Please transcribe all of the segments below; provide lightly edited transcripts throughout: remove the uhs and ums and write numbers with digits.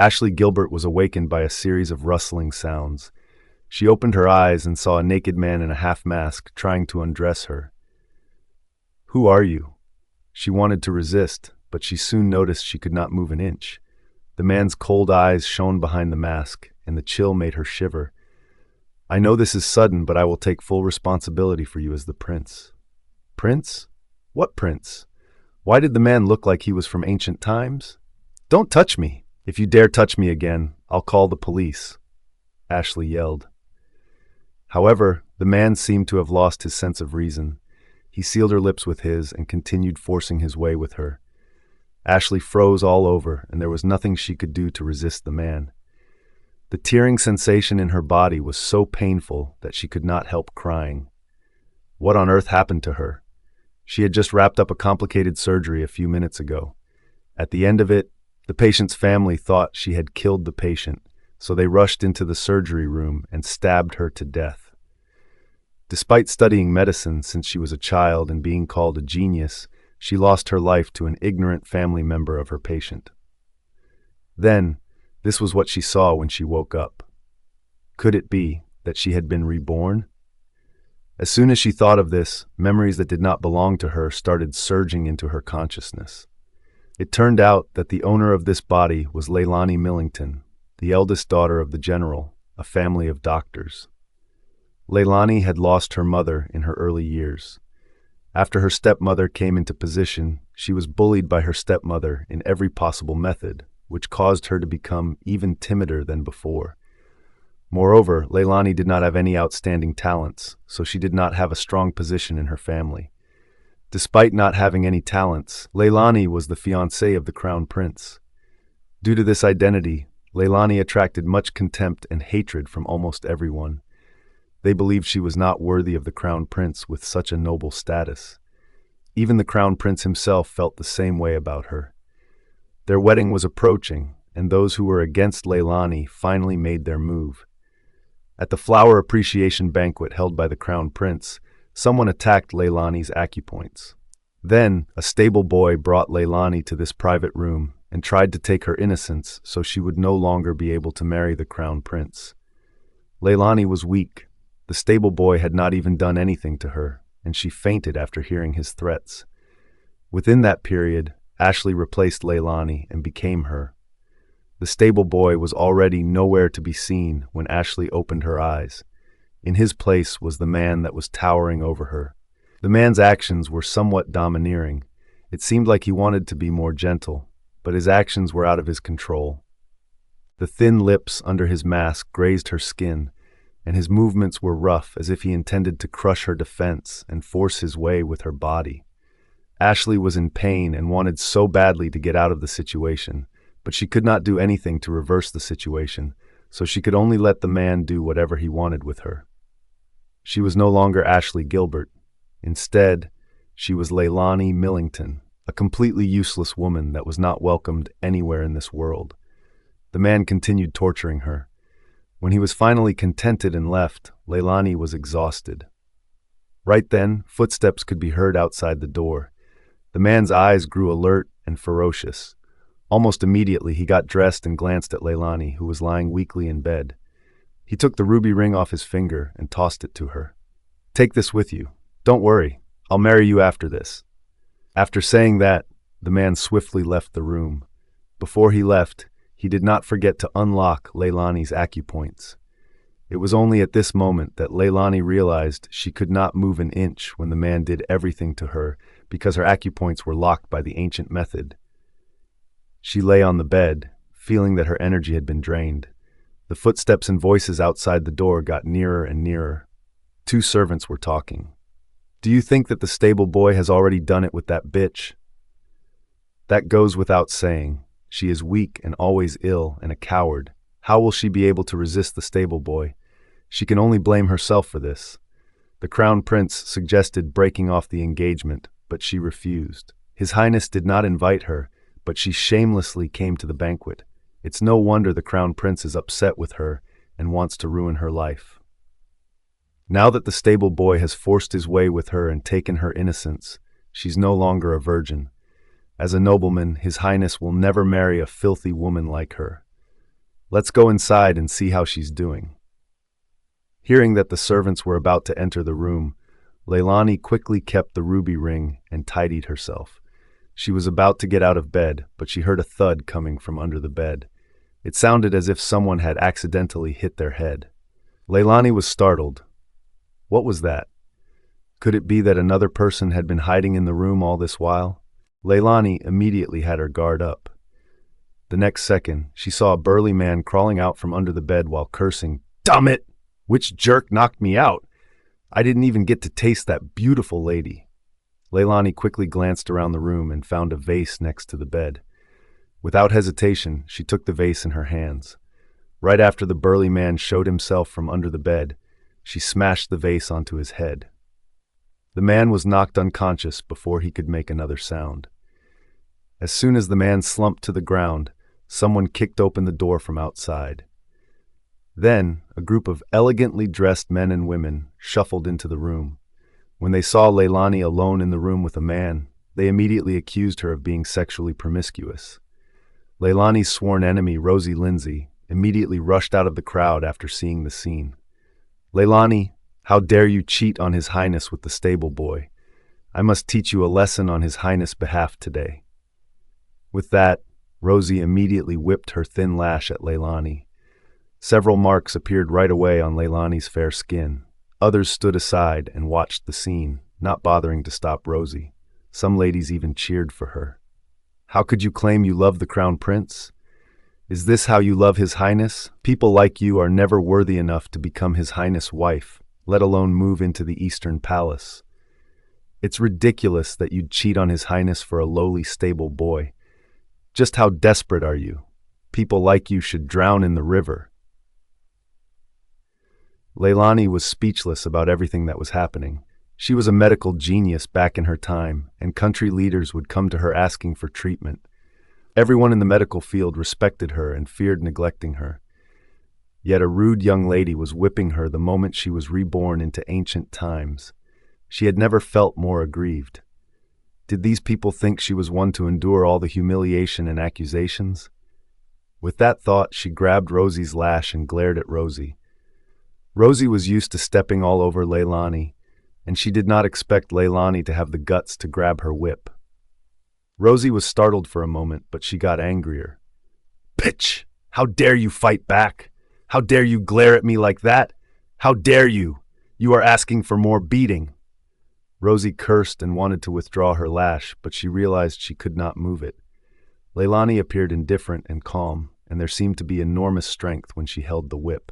Ashley Gilbert was awakened by a series of rustling sounds. She opened her eyes and saw a naked man in a half-mask trying to undress her. "Who are you?" She wanted to resist, but she soon noticed she could not move an inch. The man's cold eyes shone behind the mask, and the chill made her shiver. "I know this is sudden, but I will take full responsibility for you as the prince." "Prince? What prince? Why did the man look like he was from ancient times?" "Don't touch me! If you dare touch me again, I'll call the police," Ashley yelled. However, the man seemed to have lost his sense of reason. He sealed her lips with his and continued forcing his way with her. Ashley froze all over, and there was nothing she could do to resist the man. The tearing sensation in her body was so painful that she could not help crying. What on earth happened to her? She had just wrapped up a complicated surgery a few minutes ago. At the end of it, the patient's family thought she had killed the patient, so they rushed into the surgery room and stabbed her to death. Despite studying medicine since she was a child and being called a genius, she lost her life to an ignorant family member of her patient. Then, this was what she saw when she woke up. Could it be that she had been reborn? As soon as she thought of this, memories that did not belong to her started surging into her consciousness. It turned out that the owner of this body was Leylani Millington, the eldest daughter of the general, a family of doctors. Leylani had lost her mother in her early years. After her stepmother came into position, she was bullied by her stepmother in every possible method, which caused her to become even timider than before. Moreover, Leylani did not have any outstanding talents, so she did not have a strong position in her family. Despite not having any talents, Leylani was the fiancée of the crown prince. Due to this identity, Leylani attracted much contempt and hatred from almost everyone. They believed she was not worthy of the crown prince with such a noble status. Even the crown prince himself felt the same way about her. Their wedding was approaching, and those who were against Leylani finally made their move. At the flower appreciation banquet held by the crown prince, someone attacked Leylani's acupoints. Then, a stable boy brought Leylani to this private room and tried to take her innocence so she would no longer be able to marry the crown prince. Leylani was weak. The stable boy had not even done anything to her, and she fainted after hearing his threats. Within that period, Ashley replaced Leylani and became her. The stable boy was already nowhere to be seen when Ashley opened her eyes. In his place was the man that was towering over her. The man's actions were somewhat domineering. It seemed like he wanted to be more gentle, but his actions were out of his control. The thin lips under his mask grazed her skin, and his movements were rough as if he intended to crush her defense and force his way with her body. Ashley was in pain and wanted so badly to get out of the situation, but she could not do anything to reverse the situation, so she could only let the man do whatever he wanted with her. She was no longer Ashley Gilbert. Instead, she was Leylani Millington, a completely useless woman that was not welcomed anywhere in this world. The man continued torturing her. When he was finally contented and left, Leylani was exhausted. Right then, footsteps could be heard outside the door. The man's eyes grew alert and ferocious. Almost immediately, he got dressed and glanced at Leylani, who was lying weakly in bed. He took the ruby ring off his finger and tossed it to her. "Take this with you. Don't worry. I'll marry you after this." After saying that, the man swiftly left the room. Before he left, he did not forget to unlock Leylani's acupoints. It was only at this moment that Leylani realized she could not move an inch when the man did everything to her because her acupoints were locked by the ancient method. She lay on the bed, feeling that her energy had been drained. The footsteps and voices outside the door got nearer and nearer. Two servants were talking. "Do you think that the stable boy has already done it with that bitch?" "That goes without saying. She is weak and always ill and a coward. How will she be able to resist the stable boy? She can only blame herself for this." The crown prince suggested breaking off the engagement, but she refused. His Highness did not invite her, but she shamelessly came to the banquet. It's no wonder the crown prince is upset with her and wants to ruin her life. Now that the stable boy has forced his way with her and taken her innocence, she's no longer a virgin. As a nobleman, His Highness will never marry a filthy woman like her. Let's go inside and see how she's doing." Hearing that the servants were about to enter the room, Leylani quickly kept the ruby ring and tidied herself. She was about to get out of bed, but she heard a thud coming from under the bed. It sounded as if someone had accidentally hit their head. Leylani was startled. What was that? Could it be that another person had been hiding in the room all this while? Leylani immediately had her guard up. The next second, she saw a burly man crawling out from under the bed while cursing, "Damn it! Which jerk knocked me out? I didn't even get to taste that beautiful lady." Leylani quickly glanced around the room and found a vase next to the bed. Without hesitation, she took the vase in her hands. Right after the burly man showed himself from under the bed, she smashed the vase onto his head. The man was knocked unconscious before he could make another sound. As soon as the man slumped to the ground, someone kicked open the door from outside. Then, a group of elegantly dressed men and women shuffled into the room. When they saw Leylani alone in the room with a man, they immediately accused her of being sexually promiscuous. Leylani's sworn enemy, Rosie Lindsay, immediately rushed out of the crowd after seeing the scene. "Leylani, how dare you cheat on His Highness with the stable boy? I must teach you a lesson on His Highness' behalf today." With that, Rosie immediately whipped her thin lash at Leylani. Several marks appeared right away on Leylani's fair skin. Others stood aside and watched the scene, not bothering to stop Rosie. Some ladies even cheered for her. "How could you claim you love the Crown Prince? Is this how you love His Highness? People like you are never worthy enough to become His Highness' wife, let alone move into the Eastern Palace. It's ridiculous that you'd cheat on His Highness for a lowly stable boy. Just how desperate are you? People like you should drown in the river." Leylani was speechless about everything that was happening. She was a medical genius back in her time, and country leaders would come to her asking for treatment. Everyone in the medical field respected her and feared neglecting her. Yet a rude young lady was whipping her the moment she was reborn into ancient times. She had never felt more aggrieved. Did these people think she was one to endure all the humiliation and accusations? With that thought, she grabbed Rosie's lash and glared at Rosie. Rosie was used to stepping all over Leylani, and she did not expect Leylani to have the guts to grab her whip. Rosie was startled for a moment, but she got angrier. "Bitch! How dare you fight back? How dare you glare at me like that? How dare you? You are asking for more beating." Rosie cursed and wanted to withdraw her lash, but she realized she could not move it. Leylani appeared indifferent and calm, and there seemed to be enormous strength when she held the whip.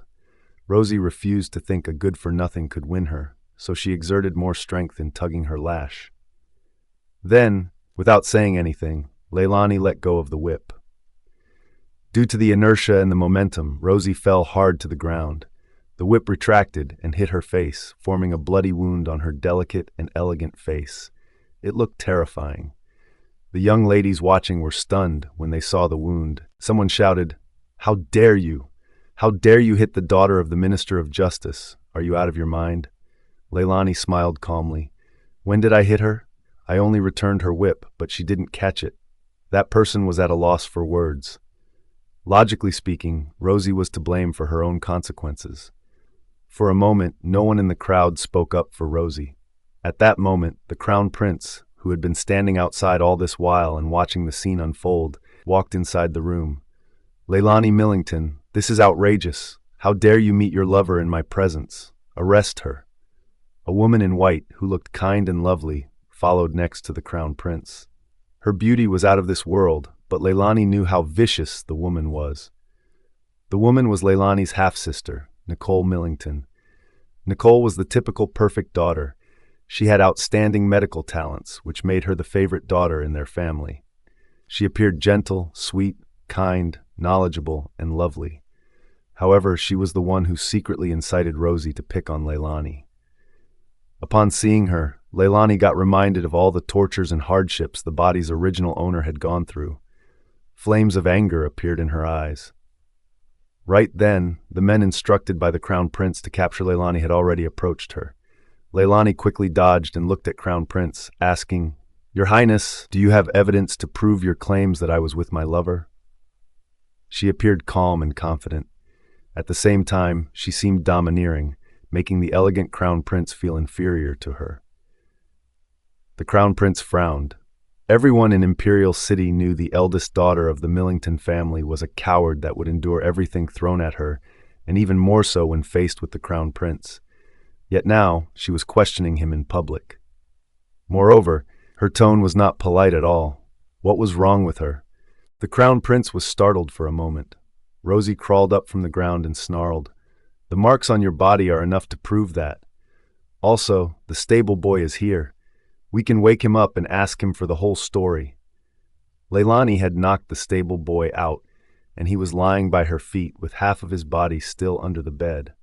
Rosie refused to think a good-for-nothing could win her, so she exerted more strength in tugging her lash. Then, without saying anything, Leylani let go of the whip. Due to the inertia and the momentum, Rosie fell hard to the ground. The whip retracted and hit her face, forming a bloody wound on her delicate and elegant face. It looked terrifying. The young ladies watching were stunned when they saw the wound. Someone shouted, "How dare you? How dare you hit the daughter of the Minister of Justice? Are you out of your mind?" Leylani smiled calmly. "When did I hit her? I only returned her whip, but she didn't catch it." That person was at a loss for words. Logically speaking, Rosie was to blame for her own consequences. For a moment, no one in the crowd spoke up for Rosie. At that moment, the Crown Prince, who had been standing outside all this while and watching the scene unfold, walked inside the room. "Leylani Millington, this is outrageous. How dare you meet your lover in my presence? Arrest her." A woman in white, who looked kind and lovely, followed next to the Crown Prince. Her beauty was out of this world, but Leylani knew how vicious the woman was. The woman was Leylani's half-sister, Nicole Millington. Nicole was the typical perfect daughter. She had outstanding medical talents, which made her the favorite daughter in their family. She appeared gentle, sweet, kind, knowledgeable, and lovely. However, she was the one who secretly incited Rosie to pick on Leylani. Upon seeing her, Leylani got reminded of all the tortures and hardships the body's original owner had gone through. Flames of anger appeared in her eyes. Right then, the men instructed by the Crown Prince to capture Leylani had already approached her. Leylani quickly dodged and looked at Crown Prince, asking, "Your Highness, do you have evidence to prove your claims that I was with my lover?" She appeared calm and confident. At the same time, she seemed domineering, making the elegant crown prince feel inferior to her. The crown prince frowned. Everyone in Imperial City knew the eldest daughter of the Millington family was a coward that would endure everything thrown at her, and even more so when faced with the crown prince. Yet now, she was questioning him in public. Moreover, her tone was not polite at all. What was wrong with her? The crown prince was startled for a moment. Rosie crawled up from the ground and snarled, "The marks on your body are enough to prove that. Also, the stable boy is here. We can wake him up and ask him for the whole story." Leylani had knocked the stable boy out, and he was lying by her feet with half of his body still under the bed.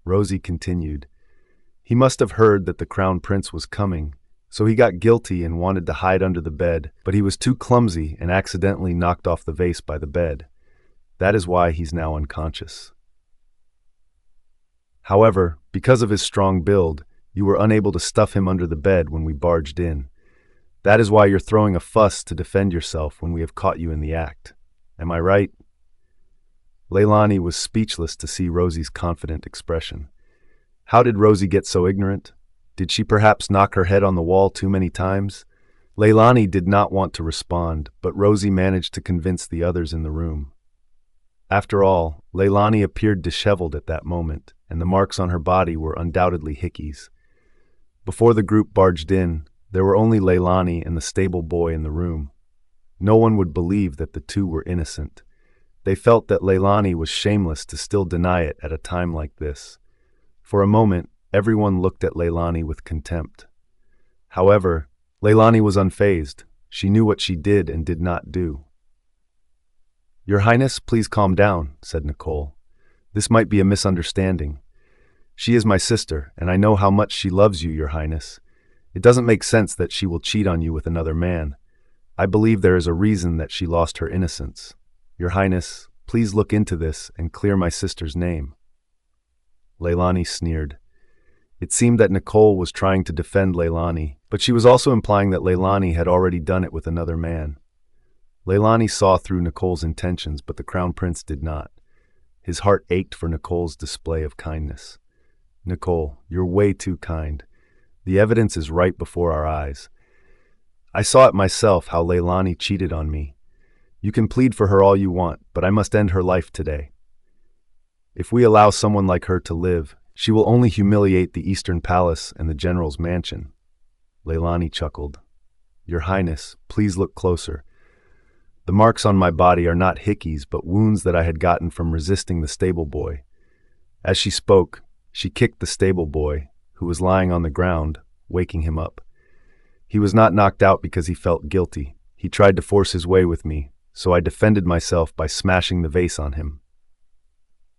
Rosie continued, "He must have heard that the crown prince was coming, so he got guilty and wanted to hide under the bed, but he was too clumsy and accidentally knocked off the vase by the bed. That is why he's now unconscious. However, because of his strong build, you were unable to stuff him under the bed when we barged in. That is why you're throwing a fuss to defend yourself when we have caught you in the act. Am I right?" Leylani was speechless to see Rosie's confident expression. How did Rosie get so ignorant? Did she perhaps knock her head on the wall too many times? Leylani did not want to respond, but Rosie managed to convince the others in the room. After all, Leylani appeared disheveled at that moment, and the marks on her body were undoubtedly Hickey's. Before the group barged in, there were only Leylani and the stable boy in the room. No one would believe that the two were innocent. They felt that Leylani was shameless to still deny it at a time like this. For a moment, everyone looked at Leylani with contempt. However, Leylani was unfazed. She knew what she did and did not do. "Your Highness, please calm down," said Nicole. "This might be a misunderstanding. She is my sister, and I know how much she loves you, Your Highness. It doesn't make sense that she will cheat on you with another man. I believe there is a reason that she lost her innocence. Your Highness, please look into this and clear my sister's name." Leylani sneered. It seemed that Nicole was trying to defend Leylani, but she was also implying that Leylani had already done it with another man. Leylani saw through Nicole's intentions, but the Crown Prince did not. His heart ached for Nicole's display of kindness. "Nicole, you're way too kind. The evidence is right before our eyes. I saw it myself how Leylani cheated on me. You can plead for her all you want, but I must end her life today. If we allow someone like her to live, she will only humiliate the Eastern Palace and the General's mansion." Leylani chuckled. "Your Highness, please look closer. The marks on my body are not Hickey's, but wounds that I had gotten from resisting the stable boy." As she spoke, she kicked the stable boy, who was lying on the ground, waking him up. He was not knocked out because he felt guilty. He tried to force his way with me, so I defended myself by smashing the vase on him.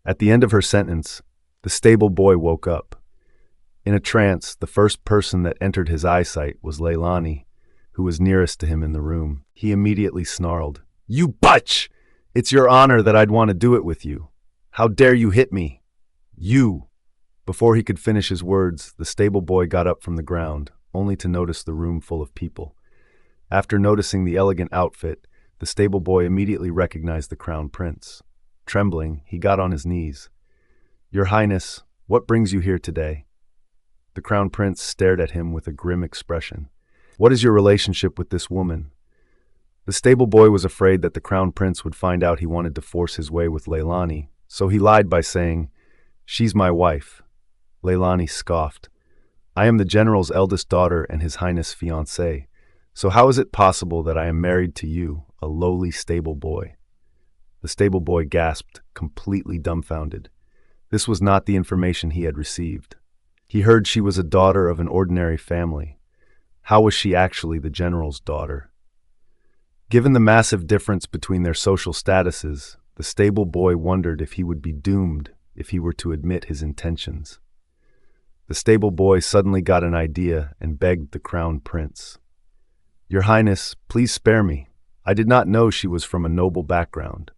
At the end of her sentence, the stable boy woke up. In a trance, the first person that entered his eyesight was Leylani, who was nearest to him in the room. He immediately snarled, "You butch! It's your honor that I'd want to do it with you. How dare you hit me? You!" Before he could finish his words, the stable boy got up from the ground, only to notice the room full of people. After noticing the elegant outfit, the stable boy immediately recognized the Crown Prince. Trembling, he got on his knees. "Your Highness, what brings you here today?" The Crown Prince stared at him with a grim expression. "What is your relationship with this woman?" The stable boy was afraid that the Crown Prince would find out he wanted to force his way with Leylani, so he lied by saying, "She's my wife." Leylani scoffed. "I am the General's eldest daughter and His Highness' fiancée, so how is it possible that I am married to you, a lowly stable boy?" The stable boy gasped, completely dumbfounded. This was not the information he had received. He heard she was a daughter of an ordinary family. How was she actually the General's daughter? Given the massive difference between their social statuses, the stable boy wondered if he would be doomed if he were to admit his intentions. The stable boy suddenly got an idea and begged the Crown Prince. "Your Highness, please spare me. I did not know she was from a noble background.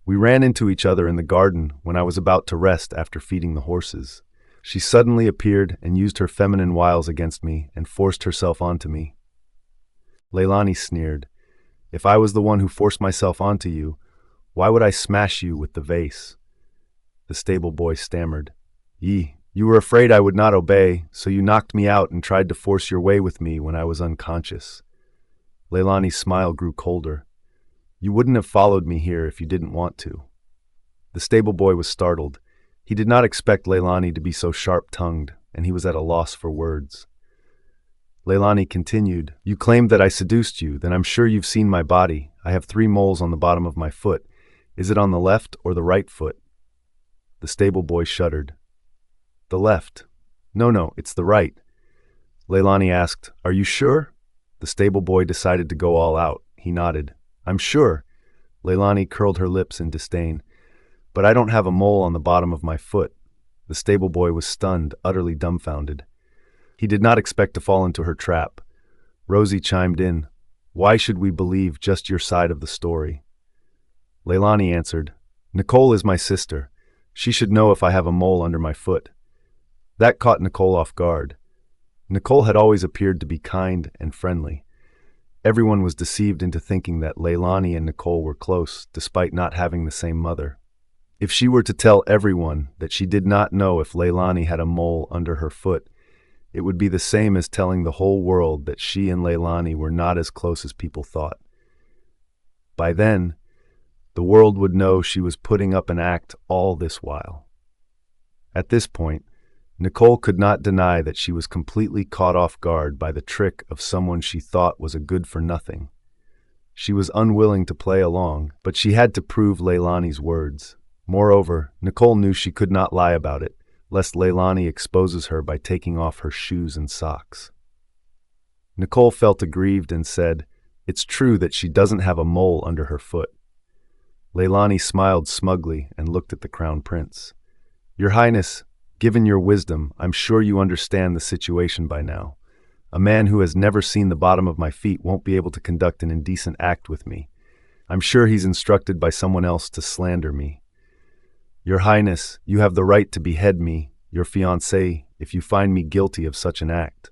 We ran into each other in the garden when I was about to rest after feeding the horses. She suddenly appeared and used her feminine wiles against me and forced herself onto me." Leylani sneered. "If I was the one who forced myself onto you, Why would I smash you with the vase? The stable boy stammered. You were afraid I would not obey, so you knocked me out and tried to force your way with me when I was unconscious. Leylani's smile grew colder. You wouldn't have followed me here if you didn't want to. The stable boy was startled. He did not expect Leylani to be so sharp-tongued, and he was at a loss for words. Leylani continued, You claimed that I seduced you, then I'm sure you've seen my body. I have 3 moles on the bottom of my foot. Is it on the left or the right foot? The stable boy shuddered. The left. No, it's the right. Leylani asked, Are you sure? The stable boy decided to go all out. He nodded. I'm sure. Leylani curled her lips in disdain. But I don't have a mole on the bottom of my foot. The stable boy was stunned, utterly dumbfounded. He did not expect to fall into her trap. Rosie chimed in. Why should we believe just your side of the story? Leylani answered, Nicole is my sister. She should know if I have a mole under my foot. That caught Nicole off guard. Nicole had always appeared to be kind and friendly. Everyone was deceived into thinking that Leylani and Nicole were close, despite not having the same mother. If she were to tell everyone that she did not know if Leylani had a mole under her foot, it would be the same as telling the whole world that she and Leylani were not as close as people thought. By then, the world would know she was putting up an act all this while. At this point, Nicole could not deny that she was completely caught off guard by the trick of someone she thought was a good-for-nothing. She was unwilling to play along, but she had to prove Leylani's words. Moreover, Nicole knew she could not lie about it, lest Leylani exposes her by taking off her shoes and socks. Nicole felt aggrieved and said, It's true that she doesn't have a mole under her foot. Leylani smiled smugly and looked at the Crown Prince. Your Highness, given your wisdom, I'm sure you understand the situation by now. A man who has never seen the bottom of my feet won't be able to conduct an indecent act with me. I'm sure he's instructed by someone else to slander me. Your Highness, you have the right to behead me, your fiancé, if you find me guilty of such an act.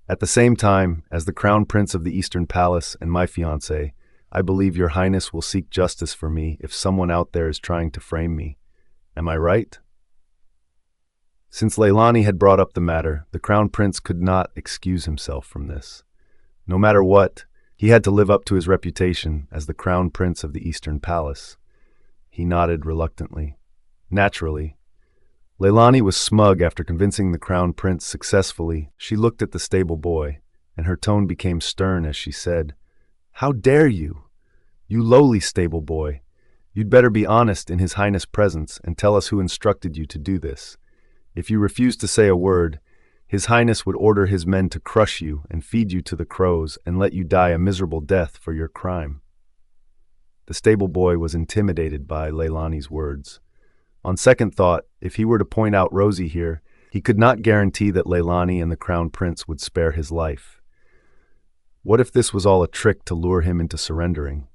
At the same time, as the Crown Prince of the Eastern Palace and my fiancé, I believe your Highness will seek justice for me if someone out there is trying to frame me. Am I right? Since Leylani had brought up the matter, the Crown Prince could not excuse himself from this. No matter what, he had to live up to his reputation as the Crown Prince of the Eastern Palace. He nodded reluctantly. Naturally. Leylani was smug after convincing the Crown Prince successfully. She looked at the stable boy, and her tone became stern as she said, How dare you? You lowly stable boy. You'd better be honest in His Highness' presence and tell us who instructed you to do this. If you refuse to say a word, His Highness would order his men to crush you and feed you to the crows and let you die a miserable death for your crime. The stable boy was intimidated by Leylani's words. On second thought, if he were to point out Rosie here, he could not guarantee that Leylani and the Crown Prince would spare his life. What if this was all a trick to lure him into surrendering?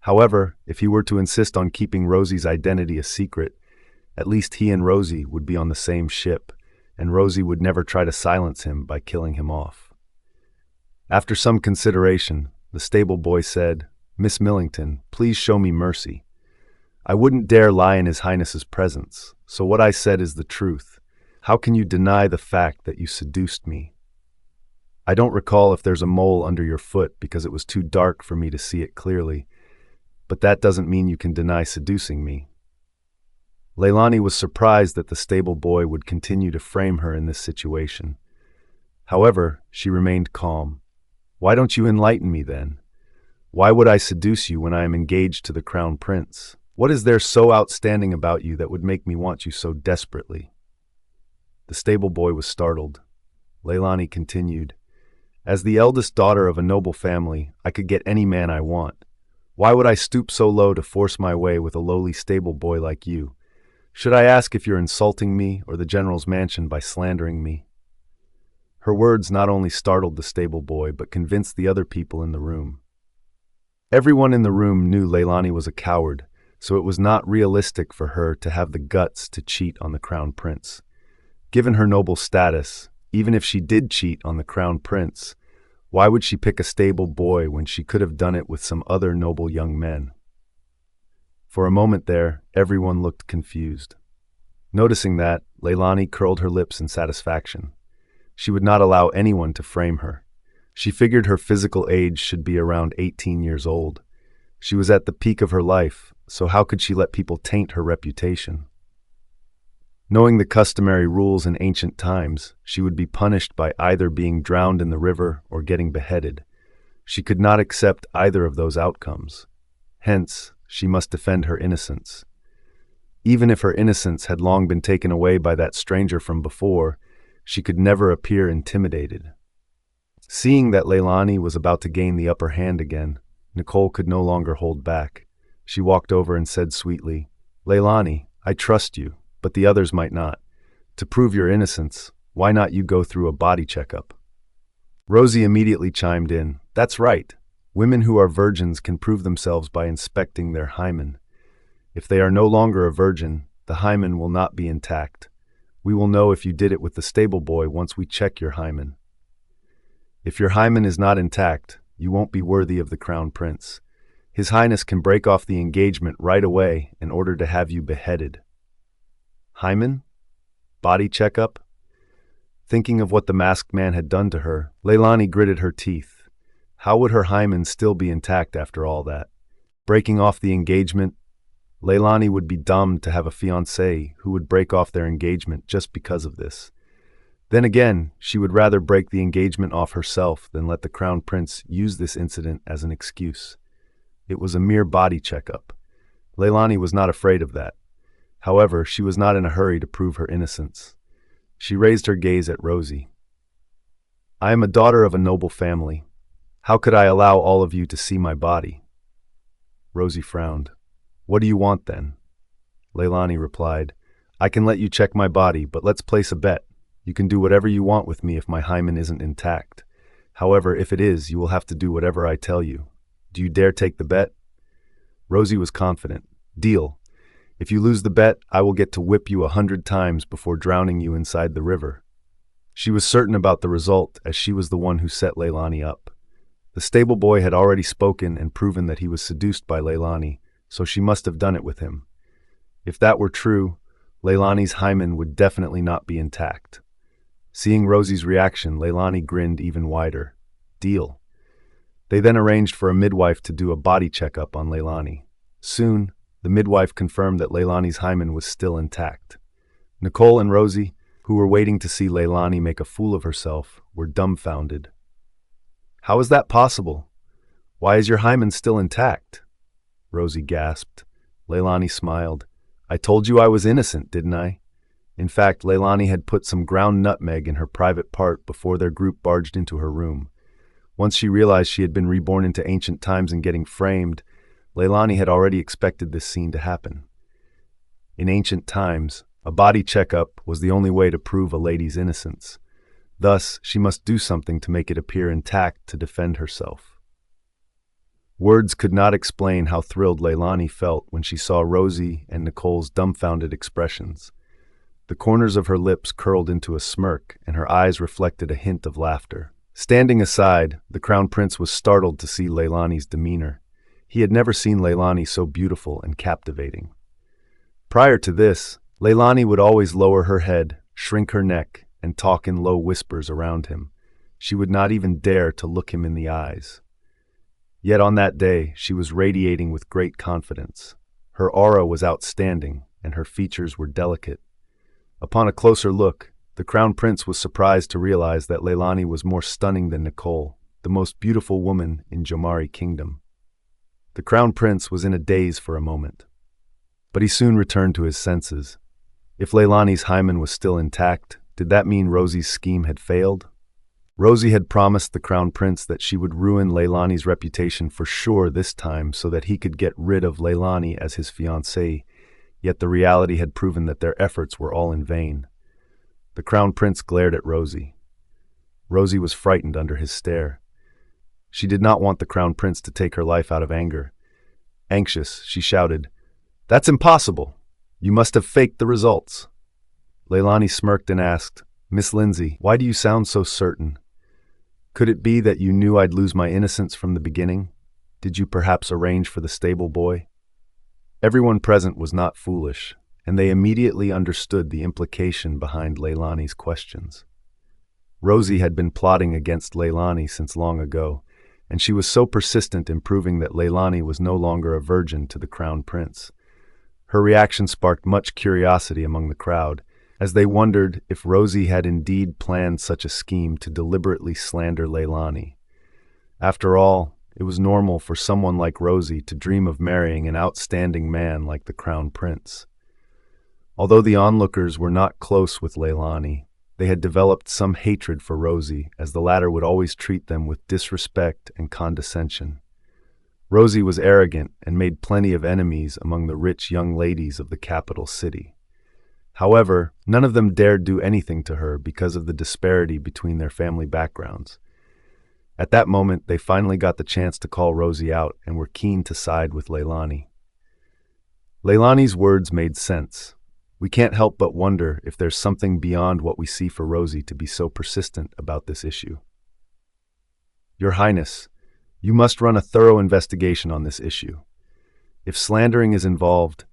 However, if he were to insist on keeping Rosie's identity a secret, at least he and Rosie would be on the same ship, and Rosie would never try to silence him by killing him off. After some consideration, the stable boy said, Miss Millington, please show me mercy. I wouldn't dare lie in His Highness's presence, so what I said is the truth. How can you deny the fact that you seduced me? I don't recall if there's a mole under your foot because it was too dark for me to see it clearly, but that doesn't mean you can deny seducing me. Leylani was surprised that the stable boy would continue to frame her in this situation. However, she remained calm. Why don't you enlighten me then? Why would I seduce you when I am engaged to the Crown Prince? What is there so outstanding about you that would make me want you so desperately? The stable boy was startled. Leylani continued, As the eldest daughter of a noble family, I could get any man I want. Why would I stoop so low to force my way with a lowly stable boy like you? Should I ask if you're insulting me or the general's mansion by slandering me? Her words not only startled the stable boy, but convinced the other people in the room. Everyone in the room knew Leylani was a coward, so it was not realistic for her to have the guts to cheat on the Crown Prince. Given her noble status, even if she did cheat on the Crown Prince, why would she pick a stable boy when she could have done it with some other noble young men? For a moment there, everyone looked confused. Noticing that, Leylani curled her lips in satisfaction. She would not allow anyone to frame her. She figured her physical age should be around 18 years old. She was at the peak of her life, so how could she let people taint her reputation? Knowing the customary rules in ancient times, she would be punished by either being drowned in the river or getting beheaded. She could not accept either of those outcomes. Hence, she must defend her innocence. Even if her innocence had long been taken away by that stranger from before, she could never appear intimidated. Seeing that Leylani was about to gain the upper hand again, Nicole could no longer hold back. She walked over and said sweetly, "Leylani, I trust you, but the others might not. To prove your innocence, why not you go through a body checkup?" Rosie immediately chimed in, "That's right. Women who are virgins can prove themselves by inspecting their hymen. If they are no longer a virgin, the hymen will not be intact. We will know if you did it with the stable boy once we check your hymen. If your hymen is not intact, you won't be worthy of the crown prince. His Highness can break off the engagement right away in order to have you beheaded." Hymen? Body checkup? Thinking of what the masked man had done to her, Leylani gritted her teeth. How would her hymen still be intact after all that? Breaking off the engagement? Leylani would be dumb to have a fiancé who would break off their engagement just because of this. Then again, she would rather break the engagement off herself than let the crown prince use this incident as an excuse. It was a mere body checkup. Leylani was not afraid of that. However, she was not in a hurry to prove her innocence. She raised her gaze at Rosie. "I am a daughter of a noble family. How could I allow all of you to see my body?" Rosie frowned. "What do you want then?" Leylani replied, "I can let you check my body, but let's place a bet. You can do whatever you want with me if my hymen isn't intact. However, if it is, you will have to do whatever I tell you. Do you dare take the bet?" Rosie was confident. "Deal. If you lose the bet, I will get to whip you 100 times before drowning you inside the river." She was certain about the result, as she was the one who set Leylani up. The stable boy had already spoken and proven that he was seduced by Leylani, so she must have done it with him. If that were true, Leylani's hymen would definitely not be intact. Seeing Rosie's reaction, Leylani grinned even wider. Deal. They then arranged for a midwife to do a body checkup on Leylani. Soon, the midwife confirmed that Leylani's hymen was still intact. Nicole and Rosie, who were waiting to see Leylani make a fool of herself, were dumbfounded. "How is that possible? Why is your hymen still intact?" Rosie gasped. Leylani smiled. "I told you I was innocent, didn't I?" In fact, Leylani had put some ground nutmeg in her private part before their group barged into her room. Once she realized she had been reborn into ancient times and getting framed, Leylani had already expected this scene to happen. In ancient times, a body checkup was the only way to prove a lady's innocence. Thus, she must do something to make it appear intact to defend herself. Words could not explain how thrilled Leylani felt when she saw Rosie and Nicole's dumbfounded expressions. The corners of her lips curled into a smirk, and her eyes reflected a hint of laughter. Standing aside, the crown prince was startled to see Leylani's demeanor. He had never seen Leylani so beautiful and captivating. Prior to this, Leylani would always lower her head, shrink her neck, and talk in low whispers around him. She would not even dare to look him in the eyes. Yet on that day, she was radiating with great confidence. Her aura was outstanding, and her features were delicate. Upon a closer look, the crown prince was surprised to realize that Leylani was more stunning than Nicole, the most beautiful woman in Jomari Kingdom. The crown prince was in a daze for a moment, but he soon returned to his senses. If Leylani's hymen was still intact, did that mean Rosie's scheme had failed? Rosie had promised the crown prince that she would ruin Leylani's reputation for sure this time so that he could get rid of Leylani as his fiancée, yet the reality had proven that their efforts were all in vain. The crown prince glared at Rosie. Rosie was frightened under his stare. She did not want the crown prince to take her life out of anger. Anxious, she shouted, "That's impossible! You must have faked the results." Leylani smirked and asked, "Miss Lindsay, why do you sound so certain? Could it be that you knew I'd lose my innocence from the beginning? Did you perhaps arrange for the stable boy?" Everyone present was not foolish, and they immediately understood the implication behind Leylani's questions. Rosie had been plotting against Leylani since long ago, and she was so persistent in proving that Leylani was no longer a virgin to the crown prince. Her reaction sparked much curiosity among the crowd, as they wondered if Rosie had indeed planned such a scheme to deliberately slander Leylani. After all, it was normal for someone like Rosie to dream of marrying an outstanding man like the crown prince. Although the onlookers were not close with Leylani, they had developed some hatred for Rosie, as the latter would always treat them with disrespect and condescension. Rosie was arrogant and made plenty of enemies among the rich young ladies of the capital city. However, none of them dared do anything to her because of the disparity between their family backgrounds. At that moment, they finally got the chance to call Rosie out and were keen to side with Leylani. Leylani's words made sense. We can't help but wonder if there's something beyond what we see for Rosie to be so persistent about this issue. Your Highness, you must run a thorough investigation on this issue. If slandering is involved,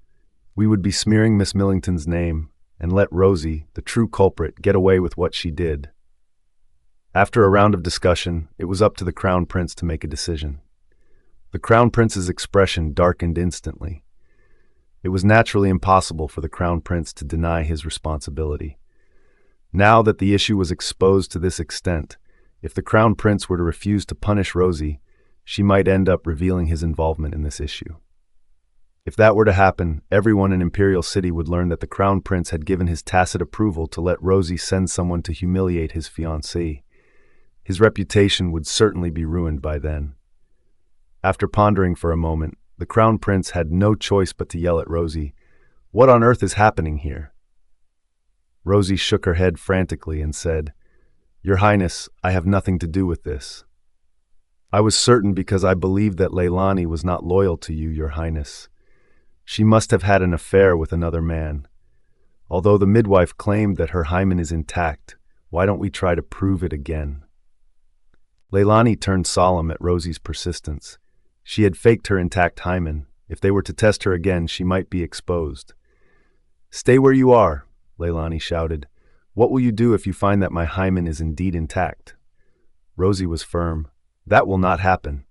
we would be smearing Miss Millington's name and let Rosie, the true culprit, get away with what she did. After a round of discussion, it was up to the Crown Prince to make a decision. The Crown Prince's expression darkened instantly. It was naturally impossible for the Crown Prince to deny his responsibility. Now that the issue was exposed to this extent, if the Crown Prince were to refuse to punish Rosie, she might end up revealing his involvement in this issue. If that were to happen, everyone in Imperial City would learn that the Crown Prince had given his tacit approval to let Rosie send someone to humiliate his fiancée. His reputation would certainly be ruined by then. After pondering for a moment, the Crown Prince had no choice but to yell at Rosie, "What on earth is happening here?" Rosie shook her head frantically and said, "Your Highness, I have nothing to do with this. I was certain because I believed that Leylani was not loyal to you, Your Highness. She must have had an affair with another man. Although the midwife claimed that her hymen is intact, why don't we try to prove it again?" Leylani turned solemn at Rosie's persistence. She had faked her intact hymen. If they were to test her again, she might be exposed. "Stay where you are," Leylani shouted. "What will you do if you find that my hymen is indeed intact?" Rosie was firm. "That will not happen."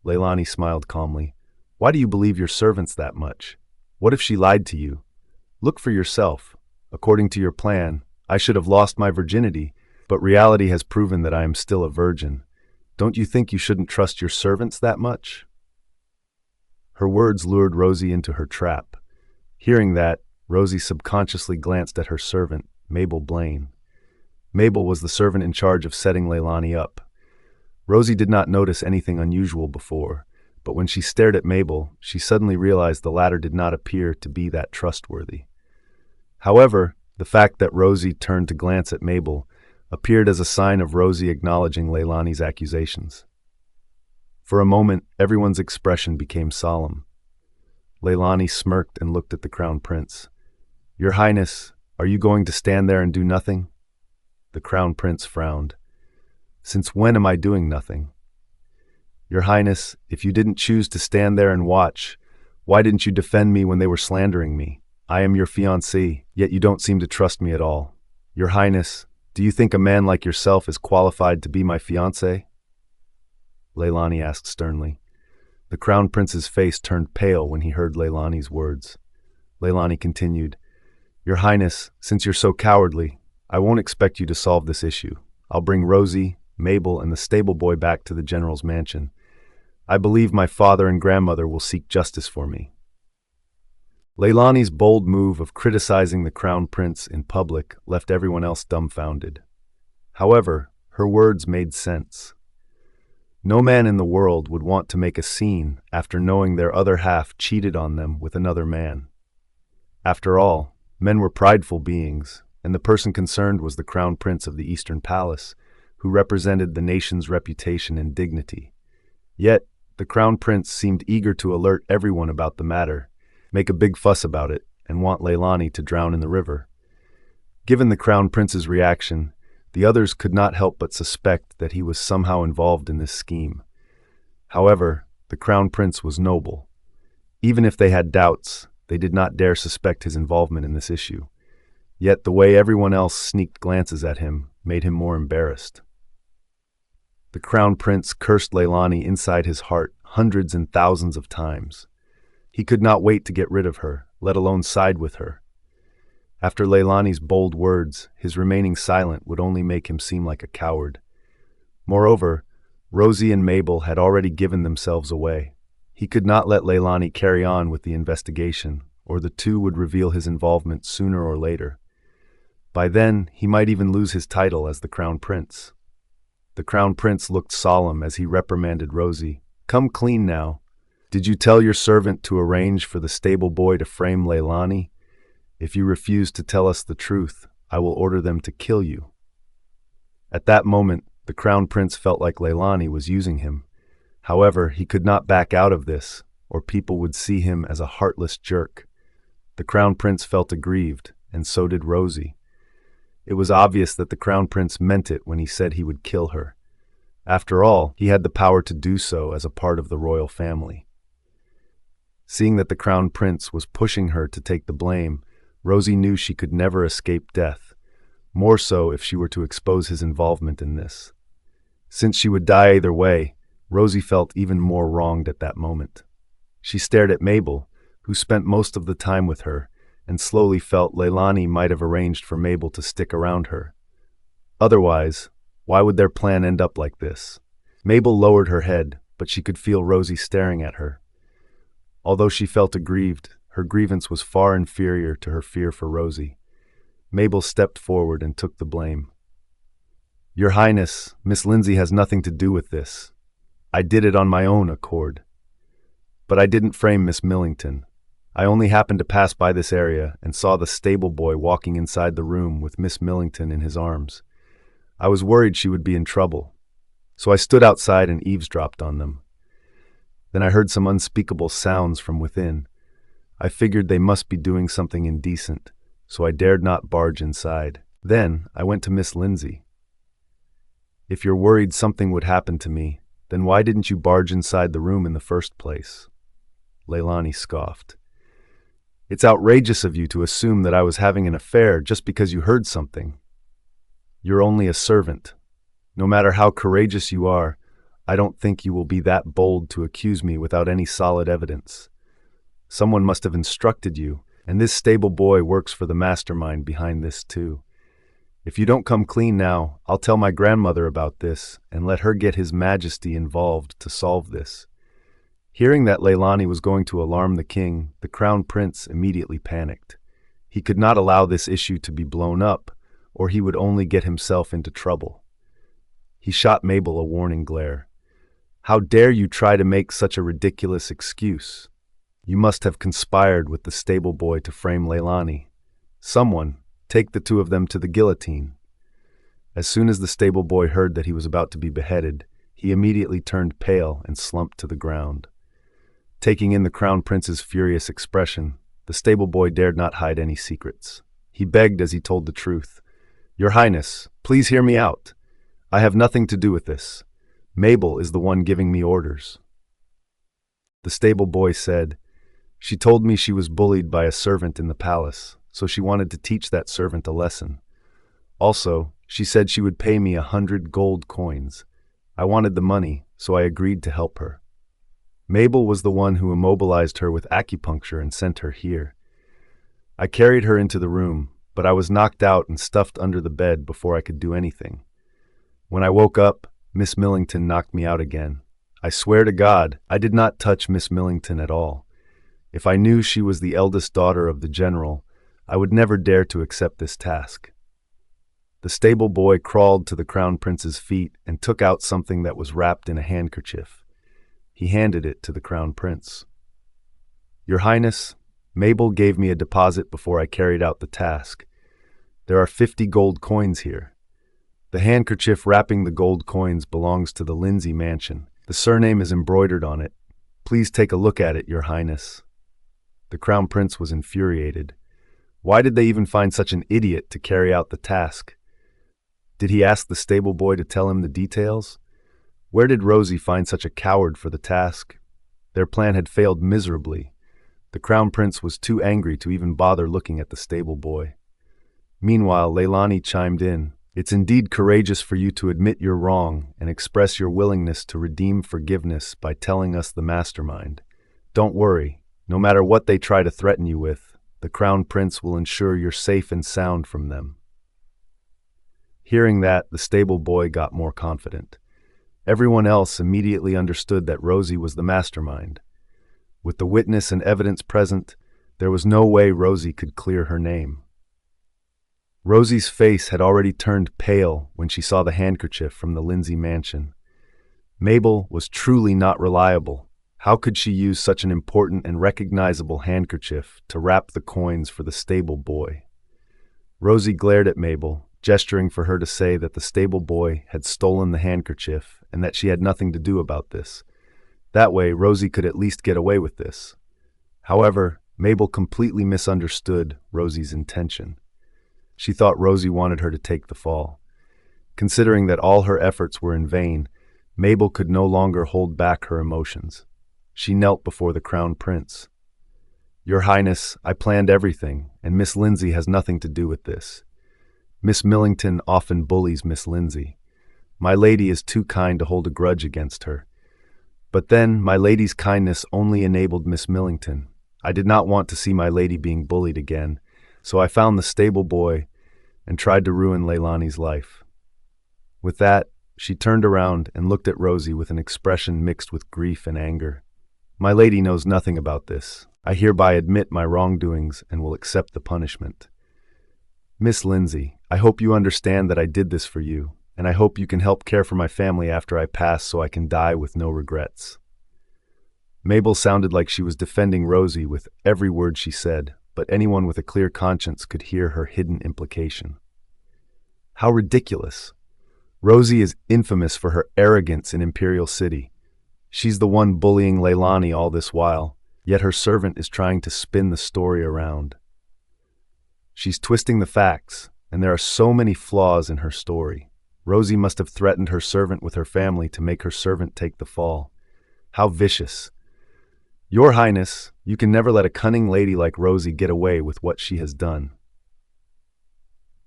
Leylani smiled calmly. "Why do you believe your servants that much? What if she lied to you? Look for yourself. According to your plan, I should have lost my virginity, but reality has proven that I am still a virgin. Don't you think you shouldn't trust your servants that much?" Her words lured Rosie into her trap. Hearing that, Rosie subconsciously glanced at her servant, Mabel Blaine. Mabel was the servant in charge of setting Leylani up. Rosie did not notice anything unusual before, but when she stared at Mabel, she suddenly realized the latter did not appear to be that trustworthy. However, the fact that Rosie turned to glance at Mabel appeared as a sign of Rosie acknowledging Leylani's accusations. For a moment, everyone's expression became solemn. Leylani smirked and looked at the Crown Prince. "Your Highness, are you going to stand there and do nothing?" The Crown Prince frowned. "Since when am I doing nothing?" "Your Highness, if you didn't choose to stand there and watch, why didn't you defend me when they were slandering me? I am your fiancé, yet you don't seem to trust me at all. Your Highness, do you think a man like yourself is qualified to be my fiancé?" Leylani asked sternly. The Crown Prince's face turned pale when he heard Leylani's words. Leylani continued, "Your Highness, since you're so cowardly, I won't expect you to solve this issue. I'll bring Rosie, Mabel, and the stable boy back to the general's mansion. I believe my father and grandmother will seek justice for me." Leylani's bold move of criticizing the Crown Prince in public left everyone else dumbfounded. However, her words made sense. No man in the world would want to make a scene after knowing their other half cheated on them with another man. After all, men were prideful beings, and the person concerned was the Crown Prince of the Eastern Palace, who represented the nation's reputation and dignity. Yet, the Crown Prince seemed eager to alert everyone about the matter, make a big fuss about it, and want Leylani to drown in the river. Given the Crown Prince's reaction, the others could not help but suspect that he was somehow involved in this scheme. However, the Crown Prince was noble. Even if they had doubts, they did not dare suspect his involvement in this issue. Yet the way everyone else sneaked glances at him made him more embarrassed. The Crown Prince cursed Leylani inside his heart hundreds and thousands of times. He could not wait to get rid of her, let alone side with her. After Leylani's bold words, his remaining silent would only make him seem like a coward. Moreover, Rosie and Mabel had already given themselves away. He could not let Leylani carry on with the investigation, or the two would reveal his involvement sooner or later. By then, he might even lose his title as the Crown Prince. The Crown Prince looked solemn as he reprimanded Rosie. "Come clean now. Did you tell your servant to arrange for the stable boy to frame Leylani? If you refuse to tell us the truth, I will order them to kill you." At that moment, the Crown Prince felt like Leylani was using him. However, he could not back out of this, or people would see him as a heartless jerk. The Crown Prince felt aggrieved, and so did Rosie. It was obvious that the Crown Prince meant it when he said he would kill her. After all, he had the power to do so as a part of the royal family. Seeing that the Crown Prince was pushing her to take the blame, Rosie knew she could never escape death, more so if she were to expose his involvement in this. Since she would die either way, Rosie felt even more wronged at that moment. She stared at Mabel, who spent most of the time with her, and slowly felt Leylani might have arranged for Mabel to stick around her. Otherwise, why would their plan end up like this? Mabel lowered her head, but she could feel Rosie staring at her. Although she felt aggrieved, her grievance was far inferior to her fear for Rosie. Mabel stepped forward and took the blame. "Your Highness, Miss Lindsay has nothing to do with this. I did it on my own accord. But I didn't frame Miss Millington. I only happened to pass by this area and saw the stable boy walking inside the room with Miss Millington in his arms. I was worried she would be in trouble, so I stood outside and eavesdropped on them. Then I heard some unspeakable sounds from within. I figured they must be doing something indecent, so I dared not barge inside. Then I went to Miss Lindsay. If you're worried something would happen to me, then why didn't you barge inside the room in the first place?" Leylani scoffed. "It's outrageous of you to assume that I was having an affair just because you heard something. You're only a servant. No matter how courageous you are, I don't think you will be that bold to accuse me without any solid evidence. Someone must have instructed you, and this stable boy works for the mastermind behind this too. If you don't come clean now, I'll tell my grandmother about this and let her get His Majesty involved to solve this." Hearing that Leylani was going to alarm the king, the Crown Prince immediately panicked. He could not allow this issue to be blown up, or he would only get himself into trouble. He shot Mabel a warning glare. "How dare you try to make such a ridiculous excuse? You must have conspired with the stable boy to frame Leylani. Someone, take the two of them to the guillotine." As soon as the stable boy heard that he was about to be beheaded, he immediately turned pale and slumped to the ground. Taking in the Crown Prince's furious expression, the stable boy dared not hide any secrets. He begged as he told the truth. "Your Highness, please hear me out. I have nothing to do with this. Mabel is the one giving me orders." The stable boy said, "She told me she was bullied by a servant in the palace, so she wanted to teach that servant a lesson. Also, she said she would pay me 100 gold coins. I wanted the money, so I agreed to help her. Mabel was the one who immobilized her with acupuncture and sent her here. I carried her into the room, but I was knocked out and stuffed under the bed before I could do anything. When I woke up, Miss Millington knocked me out again. I swear to God, I did not touch Miss Millington at all. If I knew she was the eldest daughter of the general, I would never dare to accept this task." The stable boy crawled to the Crown Prince's feet and took out something that was wrapped in a handkerchief. He handed it to the Crown Prince. "Your Highness, Mabel gave me a deposit before I carried out the task. There are 50 gold coins here. The handkerchief wrapping the gold coins belongs to the Lindsay mansion. The surname is embroidered on it. Please take a look at it, Your Highness." The Crown Prince was infuriated. Why did they even find such an idiot to carry out the task? Did he ask the stable boy to tell him the details? Where did Rosie find such a coward for the task? Their plan had failed miserably. The crown prince was too angry to even bother looking at the stable boy. Meanwhile, Leylani chimed in. It's indeed courageous for you to admit you're wrong and express your willingness to redeem forgiveness by telling us the mastermind. Don't worry, no matter what they try to threaten you with, the crown prince will ensure you're safe and sound from them. Hearing that, the stable boy got more confident. Everyone else immediately understood that Rosie was the mastermind. With the witness and evidence present, there was no way Rosie could clear her name. Rosie's face had already turned pale when she saw the handkerchief from the Lindsay mansion. Mabel was truly not reliable. How could she use such an important and recognizable handkerchief to wrap the coins for the stable boy? Rosie glared at Mabel, gesturing for her to say that the stable boy had stolen the handkerchief and that she had nothing to do about this. That way, Rosie could at least get away with this. However, Mabel completely misunderstood Rosie's intention. She thought Rosie wanted her to take the fall. Considering that all her efforts were in vain, Mabel could no longer hold back her emotions. She knelt before the crown prince. Your Highness, I planned everything, and Miss Lindsay has nothing to do with this. Miss Millington often bullies Miss Lindsay. My lady is too kind to hold a grudge against her. But then, my lady's kindness only enabled Miss Millington. I did not want to see my lady being bullied again, so I found the stable boy and tried to ruin Leylani's life. With that, she turned around and looked at Rosie with an expression mixed with grief and anger. My lady knows nothing about this. I hereby admit my wrongdoings and will accept the punishment. Miss Lindsay, I hope you understand that I did this for you, and I hope you can help care for my family after I pass so I can die with no regrets. Mabel sounded like she was defending Rosie with every word she said, but anyone with a clear conscience could hear her hidden implication. How ridiculous! Rosie is infamous for her arrogance in Imperial City. She's the one bullying Leylani all this while, yet her servant is trying to spin the story around. She's twisting the facts, and there are so many flaws in her story. Rosie must have threatened her servant with her family to make her servant take the fall. How vicious! Your Highness, you can never let a cunning lady like Rosie get away with what she has done.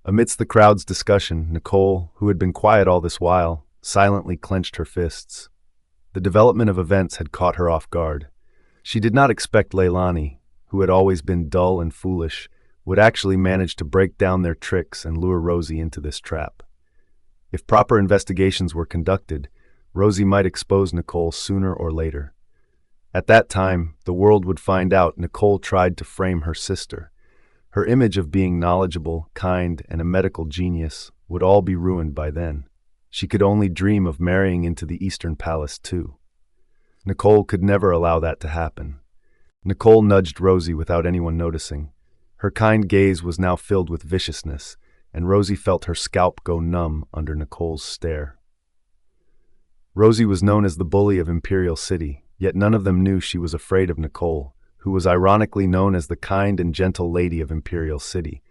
Amidst the crowd's discussion, Nicole, who had been quiet all this while, silently clenched her fists. The development of events had caught her off guard. She did not expect Leylani, who had always been dull and foolish, would actually manage to break down their tricks and lure Rosie into this trap. If proper investigations were conducted, Rosie might expose Nicole sooner or later. At that time, the world would find out Nicole tried to frame her sister. Her image of being knowledgeable, kind, and a medical genius would all be ruined by then. She could only dream of marrying into the Eastern Palace too. Nicole could never allow that to happen. Nicole nudged Rosie without anyone noticing. Her kind gaze was now filled with viciousness, and Rosie felt her scalp go numb under Nicole's stare. Rosie was known as the bully of Imperial City, yet none of them knew she was afraid of Nicole, who was ironically known as the kind and gentle lady of Imperial City.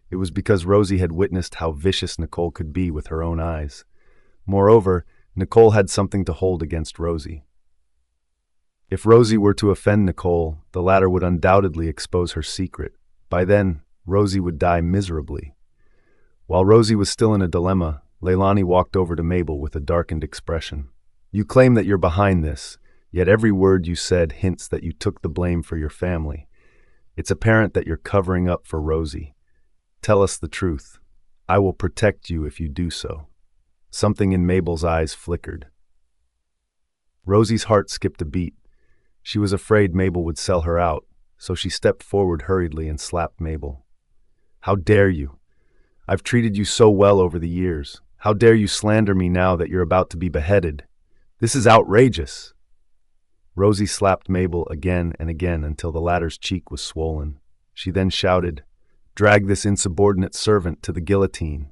It was because Rosie had witnessed how vicious Nicole could be with her own eyes. Moreover, Nicole had something to hold against Rosie. If Rosie were to offend Nicole, the latter would undoubtedly expose her secret. By then, Rosie would die miserably. While Rosie was still in a dilemma, Leylani walked over to Mabel with a darkened expression. You claim that you're behind this, yet every word you said hints that you took the blame for your family. It's apparent that you're covering up for Rosie. Tell us the truth. I will protect you if you do so. Something in Mabel's eyes flickered. Rosie's heart skipped a beat. She was afraid Mabel would sell her out, so she stepped forward hurriedly and slapped Mabel. How dare you? I've treated you so well over the years. How dare you slander me now that you're about to be beheaded? This is outrageous. Rosie slapped Mabel again and again until the latter's cheek was swollen. She then shouted, "Drag this insubordinate servant to the guillotine."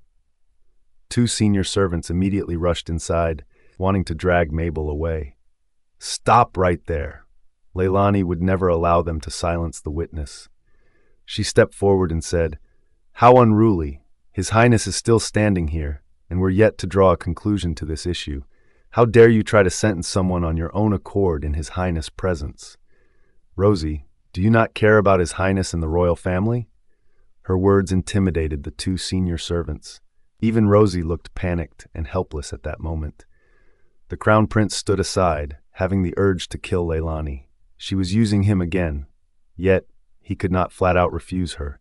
Two senior servants immediately rushed inside, wanting to drag Mabel away. Stop right there. Leylani would never allow them to silence the witness. She stepped forward and said, "How unruly. His Highness is still standing here, and we're yet to draw a conclusion to this issue. How dare you try to sentence someone on your own accord in His Highness' presence?" Rosie, Do you not care about His Highness and the royal family? Her words intimidated the two senior servants. Even Rosie looked panicked and helpless at that moment. The Crown Prince stood aside, having the urge to kill Leylani. She was using him again, yet he could not flat out refuse her.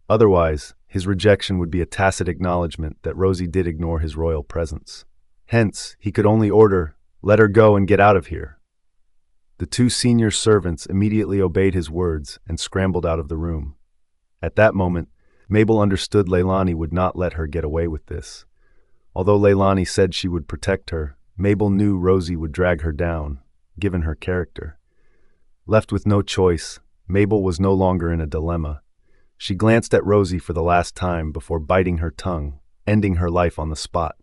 Otherwise, his rejection would be a tacit acknowledgement that Rosie did ignore his royal presence. Hence, he could only order, "Let her go and get out of here." The two senior servants immediately obeyed his words and scrambled out of the room. At that moment, Mabel understood Leylani would not let her get away with this. Although Leylani said she would protect her, Mabel knew Rosie would drag her down, given her character. Left with no choice, Mabel was no longer in a dilemma. She glanced at Rosie for the last time before biting her tongue, ending her life on the spot.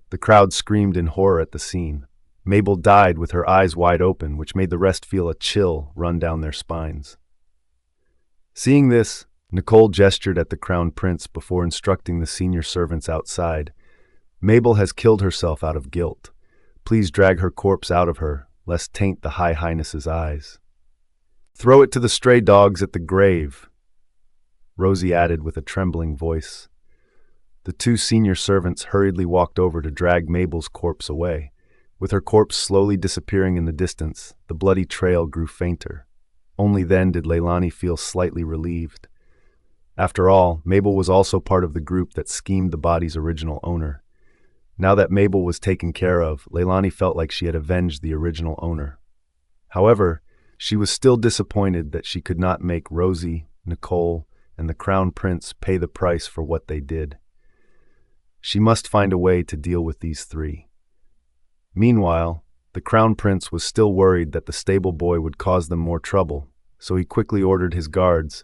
The crowd screamed in horror at the scene. Mabel died with her eyes wide open, which made the rest feel a chill run down their spines. Seeing this, Nicole gestured at the Crown Prince before instructing the senior servants outside. "Mabel has killed herself out of guilt. Please drag her corpse out of her, lest taint the High Highness's eyes. Throw it to the stray dogs at the grave," Rosie added with a trembling voice. The two senior servants hurriedly walked over to drag Mabel's corpse away. With her corpse slowly disappearing in the distance, the bloody trail grew fainter. Only then did Leylani feel slightly relieved. After all, Mabel was also part of the group that schemed the body's original owner. Now that Mabel was taken care of, Leylani felt like she had avenged the original owner. However, she was still disappointed that she could not make Rosie, Nicole, and the Crown Prince pay the price for what they did. She must find a way to deal with these three. Meanwhile, the Crown Prince was still worried that the stable boy would cause them more trouble, so he quickly ordered his guards,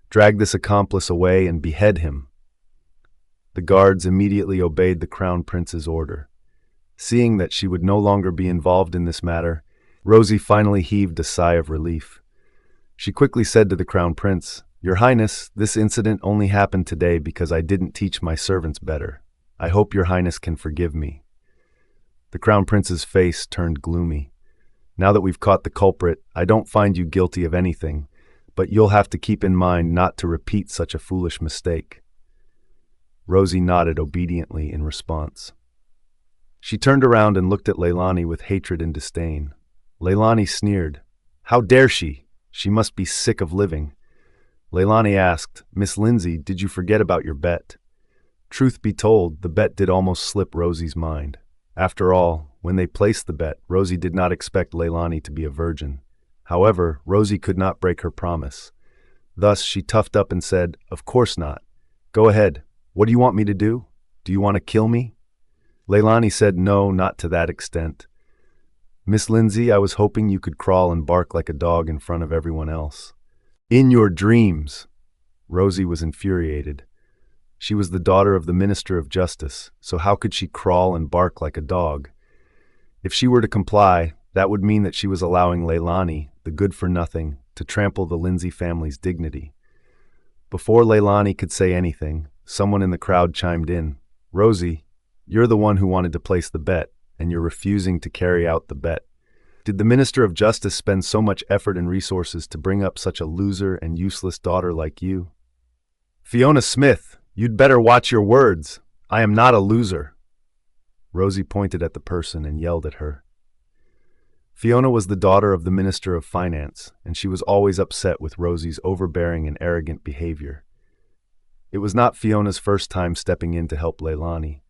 "Drag this accomplice away and behead him." The guards immediately obeyed the Crown Prince's order. Seeing that she would no longer be involved in this matter, Rosie finally heaved a sigh of relief. She quickly said to the Crown Prince, "Your Highness, this incident only happened today because I didn't teach my servants better. I hope Your Highness can forgive me." The Crown Prince's face turned gloomy. "Now that we've caught the culprit, I don't find you guilty of anything, but you'll have to keep in mind not to repeat such a foolish mistake." Rosie nodded obediently in response. She turned around and looked at Leylani with hatred and disdain. Leylani sneered. "How dare she? She must be sick of living." Leylani asked, "Miss Lindsay, did you forget about your bet?" Truth be told, the bet did almost slip Rosie's mind. After all, when they placed the bet, Rosie did not expect Leylani to be a virgin. However, Rosie could not break her promise. Thus, she toughed up and said, "Of course not. Go ahead. What do you want me to do? Do you want to kill me?" Leylani said, "No, not to that extent. Miss Lindsay, I was hoping you could crawl and bark like a dog in front of everyone else." "In your dreams!" Rosie was infuriated. She was the daughter of the Minister of Justice, so how could she crawl and bark like a dog? If she were to comply, that would mean that she was allowing Leylani, the good-for-nothing, to trample the Lindsay family's dignity. Before Leylani could say anything, someone in the crowd chimed in. "Rosie, you're the one who wanted to place the bet, and you're refusing to carry out the bet. Did the Minister of Justice spend so much effort and resources to bring up such a loser and useless daughter like you?" "Fiona Smith, you'd better watch your words. I am not a loser." Rosie pointed at the person and yelled at her. Fiona was the daughter of the Minister of Finance, and she was always upset with Rosie's overbearing and arrogant behavior. It was not Fiona's first time stepping in to help Leylani.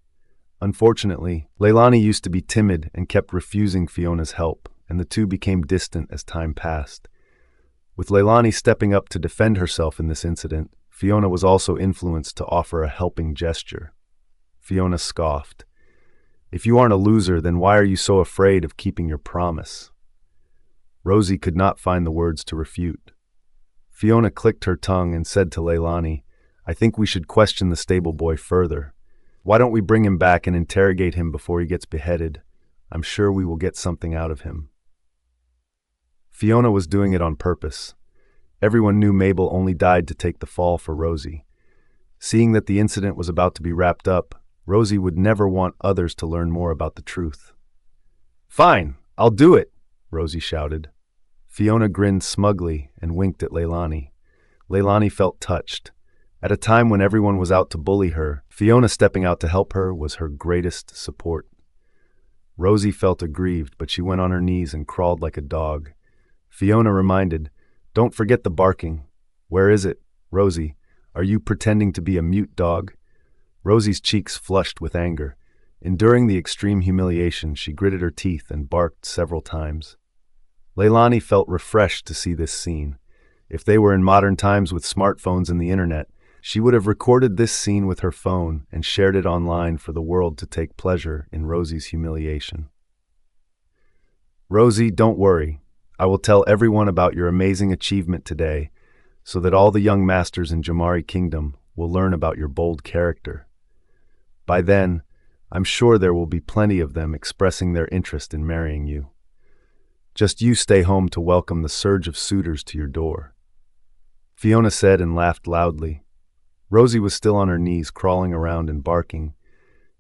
Unfortunately, Leylani used to be timid and kept refusing Fiona's help, and the two became distant as time passed. With Leylani stepping up to defend herself in this incident, Fiona was also influenced to offer a helping gesture. Fiona scoffed. "If you aren't a loser, then why are you so afraid of keeping your promise?" Rosie could not find the words to refute. Fiona clicked her tongue and said to Leylani, "I think we should question the stable boy further. Why don't we bring him back and interrogate him before he gets beheaded? I'm sure we will get something out of him." Fiona was doing it on purpose. Everyone knew Mabel only died to take the fall for Rosie. Seeing that the incident was about to be wrapped up, Rosie would never want others to learn more about the truth. "Fine, I'll do it," Rosie shouted. Fiona grinned smugly and winked at Leylani. Leylani felt touched. At a time when everyone was out to bully her, Fiona stepping out to help her was her greatest support. Rosie felt aggrieved, but she went on her knees and crawled like a dog. Fiona reminded, "Don't forget the barking." "Where is it? Rosie, are you pretending to be a mute dog?" Rosie's cheeks flushed with anger. Enduring the extreme humiliation, she gritted her teeth and barked several times. Leylani felt refreshed to see this scene. If they were in modern times with smartphones and the internet, she would have recorded this scene with her phone and shared it online for the world to take pleasure in Rosie's humiliation. "Rosie, don't worry. I will tell everyone about your amazing achievement today, so that all the young masters in Jamari Kingdom will learn about your bold character. By then, I'm sure there will be plenty of them expressing their interest in marrying you. Just you stay home to welcome the surge of suitors to your door," Fiona said and laughed loudly. Rosie was still on her knees, crawling around and barking.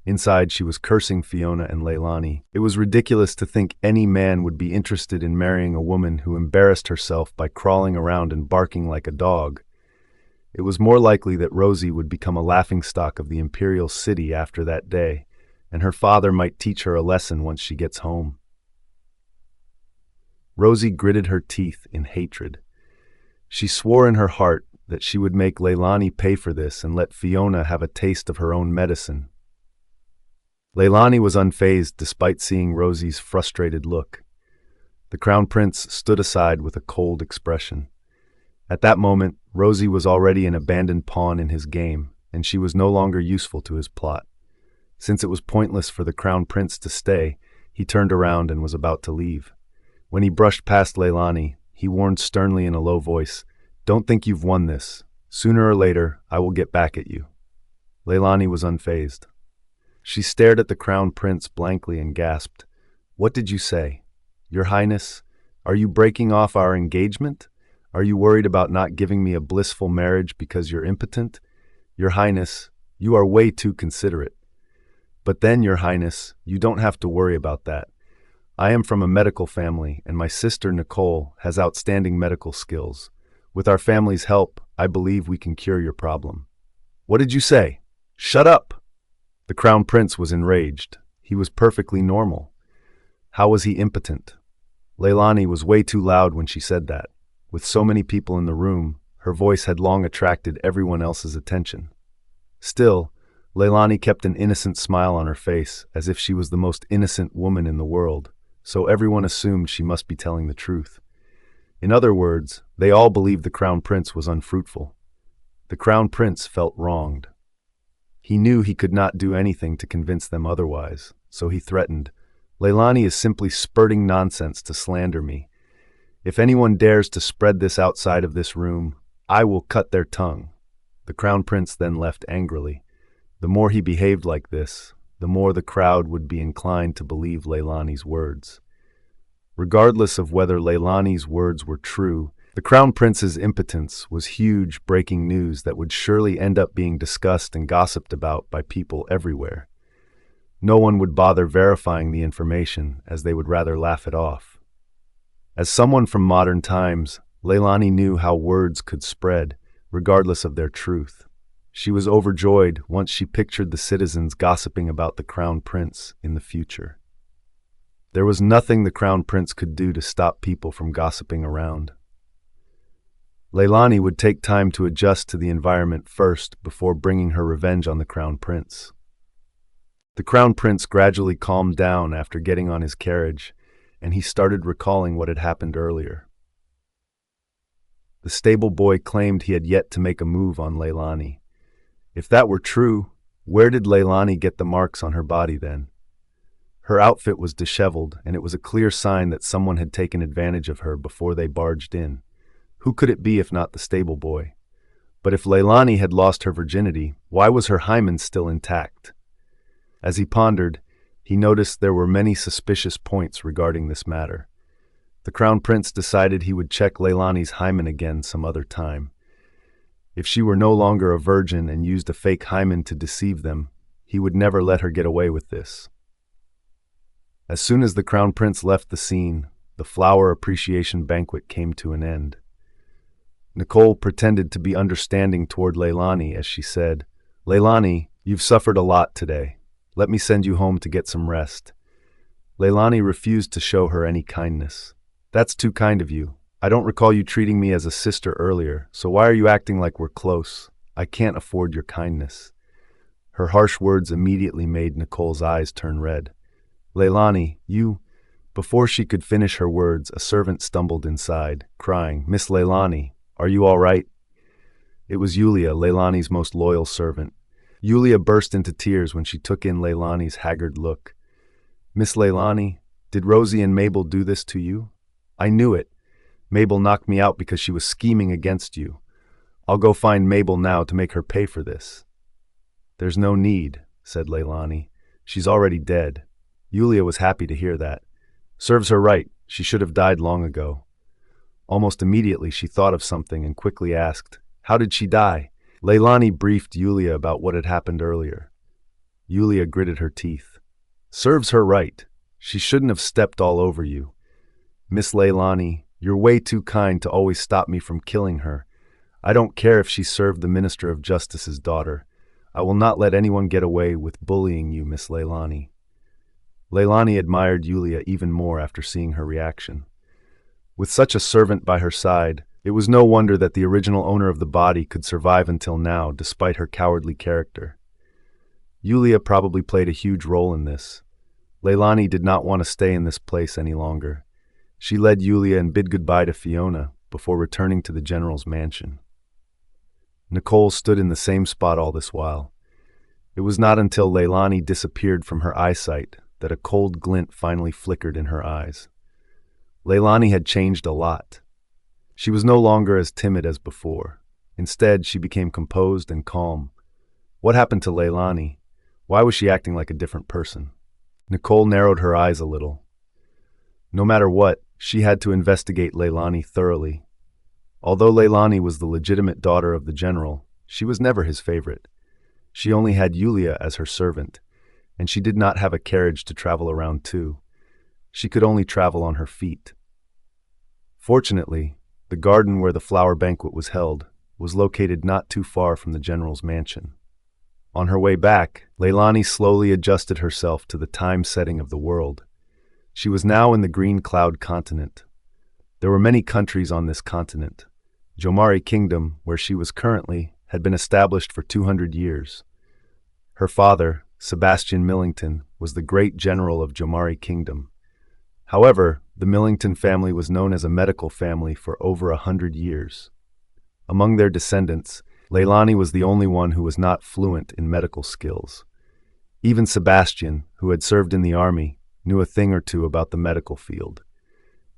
Inside, she was cursing Fiona and Leylani. It was ridiculous to think any man would be interested in marrying a woman who embarrassed herself by crawling around and barking like a dog. It was more likely that Rosie would become a laughingstock of the imperial city after that day, and her father might teach her a lesson once she gets home. Rosie gritted her teeth in hatred. She swore in her heart that she would make Leylani pay for this and let Fiona have a taste of her own medicine. Leylani was unfazed despite seeing Rosie's frustrated look. The Crown Prince stood aside with a cold expression. At that moment, Rosie was already an abandoned pawn in his game, and she was no longer useful to his plot. Since it was pointless for the Crown Prince to stay, he turned around and was about to leave. When he brushed past Leylani, he warned sternly in a low voice, "Don't think you've won this. Sooner or later, I will get back at you." Leylani was unfazed. She stared at the Crown Prince blankly and gasped, "What did you say? Your Highness, are you breaking off our engagement? Are you worried about not giving me a blissful marriage because you're impotent? Your Highness, you are way too considerate. But then, Your Highness, you don't have to worry about that. I am from a medical family, and my sister Nicole has outstanding medical skills. With our family's help, I believe we can cure your problem." "What did you say? Shut up!" The Crown Prince was enraged. He was perfectly normal. How was he impotent? Leylani was way too loud when she said that. With so many people in the room, her voice had long attracted everyone else's attention. Still, Leylani kept an innocent smile on her face, as if she was the most innocent woman in the world, so everyone assumed she must be telling the truth. In other words, they all believed the Crown Prince was unfruitful. The Crown Prince felt wronged. He knew he could not do anything to convince them otherwise, so he threatened, "Leylani is simply spurting nonsense to slander me. If anyone dares to spread this outside of this room, I will cut their tongue." The Crown Prince then left angrily. The more he behaved like this, the more the crowd would be inclined to believe Leylani's words. Regardless of whether Leylani's words were true, the Crown Prince's impotence was huge breaking news that would surely end up being discussed and gossiped about by people everywhere. No one would bother verifying the information, as they would rather laugh it off. As someone from modern times, Leylani knew how words could spread, regardless of their truth. She was overjoyed once she pictured the citizens gossiping about the Crown Prince in the future. There was nothing the Crown Prince could do to stop people from gossiping around. Leylani would take time to adjust to the environment first before bringing her revenge on the Crown Prince. The Crown Prince gradually calmed down after getting on his carriage, and he started recalling what had happened earlier. The stable boy claimed he had yet to make a move on Leylani. If that were true, where did Leylani get the marks on her body then? Her outfit was disheveled, and it was a clear sign that someone had taken advantage of her before they barged in. Who could it be if not the stable boy? But if Leylani had lost her virginity, why was her hymen still intact? As he pondered, he noticed there were many suspicious points regarding this matter. The Crown Prince decided he would check Leylani's hymen again some other time. If she were no longer a virgin and used a fake hymen to deceive them, he would never let her get away with this. As soon as the Crown Prince left the scene, the flower appreciation banquet came to an end. Nicole pretended to be understanding toward Leylani as she said, "Leylani, you've suffered a lot today. Let me send you home to get some rest." Leylani refused to show her any kindness. "That's too kind of you. I don't recall you treating me as a sister earlier, so why are you acting like we're close? I can't afford your kindness." Her harsh words immediately made Nicole's eyes turn red. "Leylani, you—" Before she could finish her words, a servant stumbled inside, crying, "Miss Leylani, are you all right?" It was Yulia, Leylani's most loyal servant. Yulia burst into tears when she took in Leylani's haggard look. "Miss Leylani, did Rosie and Mabel do this to you?" "I knew it. Mabel knocked me out because she was scheming against you. I'll go find Mabel now to make her pay for this." "There's no need," said Leylani. "She's already dead." Yulia was happy to hear that. "Serves her right. She should have died long ago." Almost immediately she thought of something and quickly asked, "How did she die?" Leylani briefed Yulia about what had happened earlier. Yulia gritted her teeth. "Serves her right. She shouldn't have stepped all over you. Miss Leylani, you're way too kind to always stop me from killing her. I don't care if she served the Minister of Justice's daughter. I will not let anyone get away with bullying you, Miss Leylani." Leylani admired Yulia even more after seeing her reaction. With such a servant by her side, it was no wonder that the original owner of the body could survive until now despite her cowardly character. Yulia probably played a huge role in this. Leylani did not want to stay in this place any longer. She led Yulia and bid goodbye to Fiona before returning to the general's mansion. Nicole stood in the same spot all this while. It was not until Leylani disappeared from her eyesight that a cold glint finally flickered in her eyes. Leylani had changed a lot. She was no longer as timid as before. Instead, she became composed and calm. What happened to Leylani? Why was she acting like a different person? Nicole narrowed her eyes a little. No matter what, she had to investigate Leylani thoroughly. Although Leylani was the legitimate daughter of the general, she was never his favorite. She only had Yulia as her servant, and she did not have a carriage to travel around to. She could only travel on her feet. Fortunately, the garden where the flower banquet was held was located not too far from the general's mansion. On her way back, Leylani slowly adjusted herself to the time setting of the world. She was now in the Green Cloud continent. There were many countries on this continent. Jomari Kingdom, where she was currently, had been established for 200 years. Her father, Sebastian Millington, was the great general of Jomari Kingdom. However, the Millington family was known as a medical family for over 100 years. Among their descendants, Leylani was the only one who was not fluent in medical skills. Even Sebastian, who had served in the army, knew a thing or two about the medical field.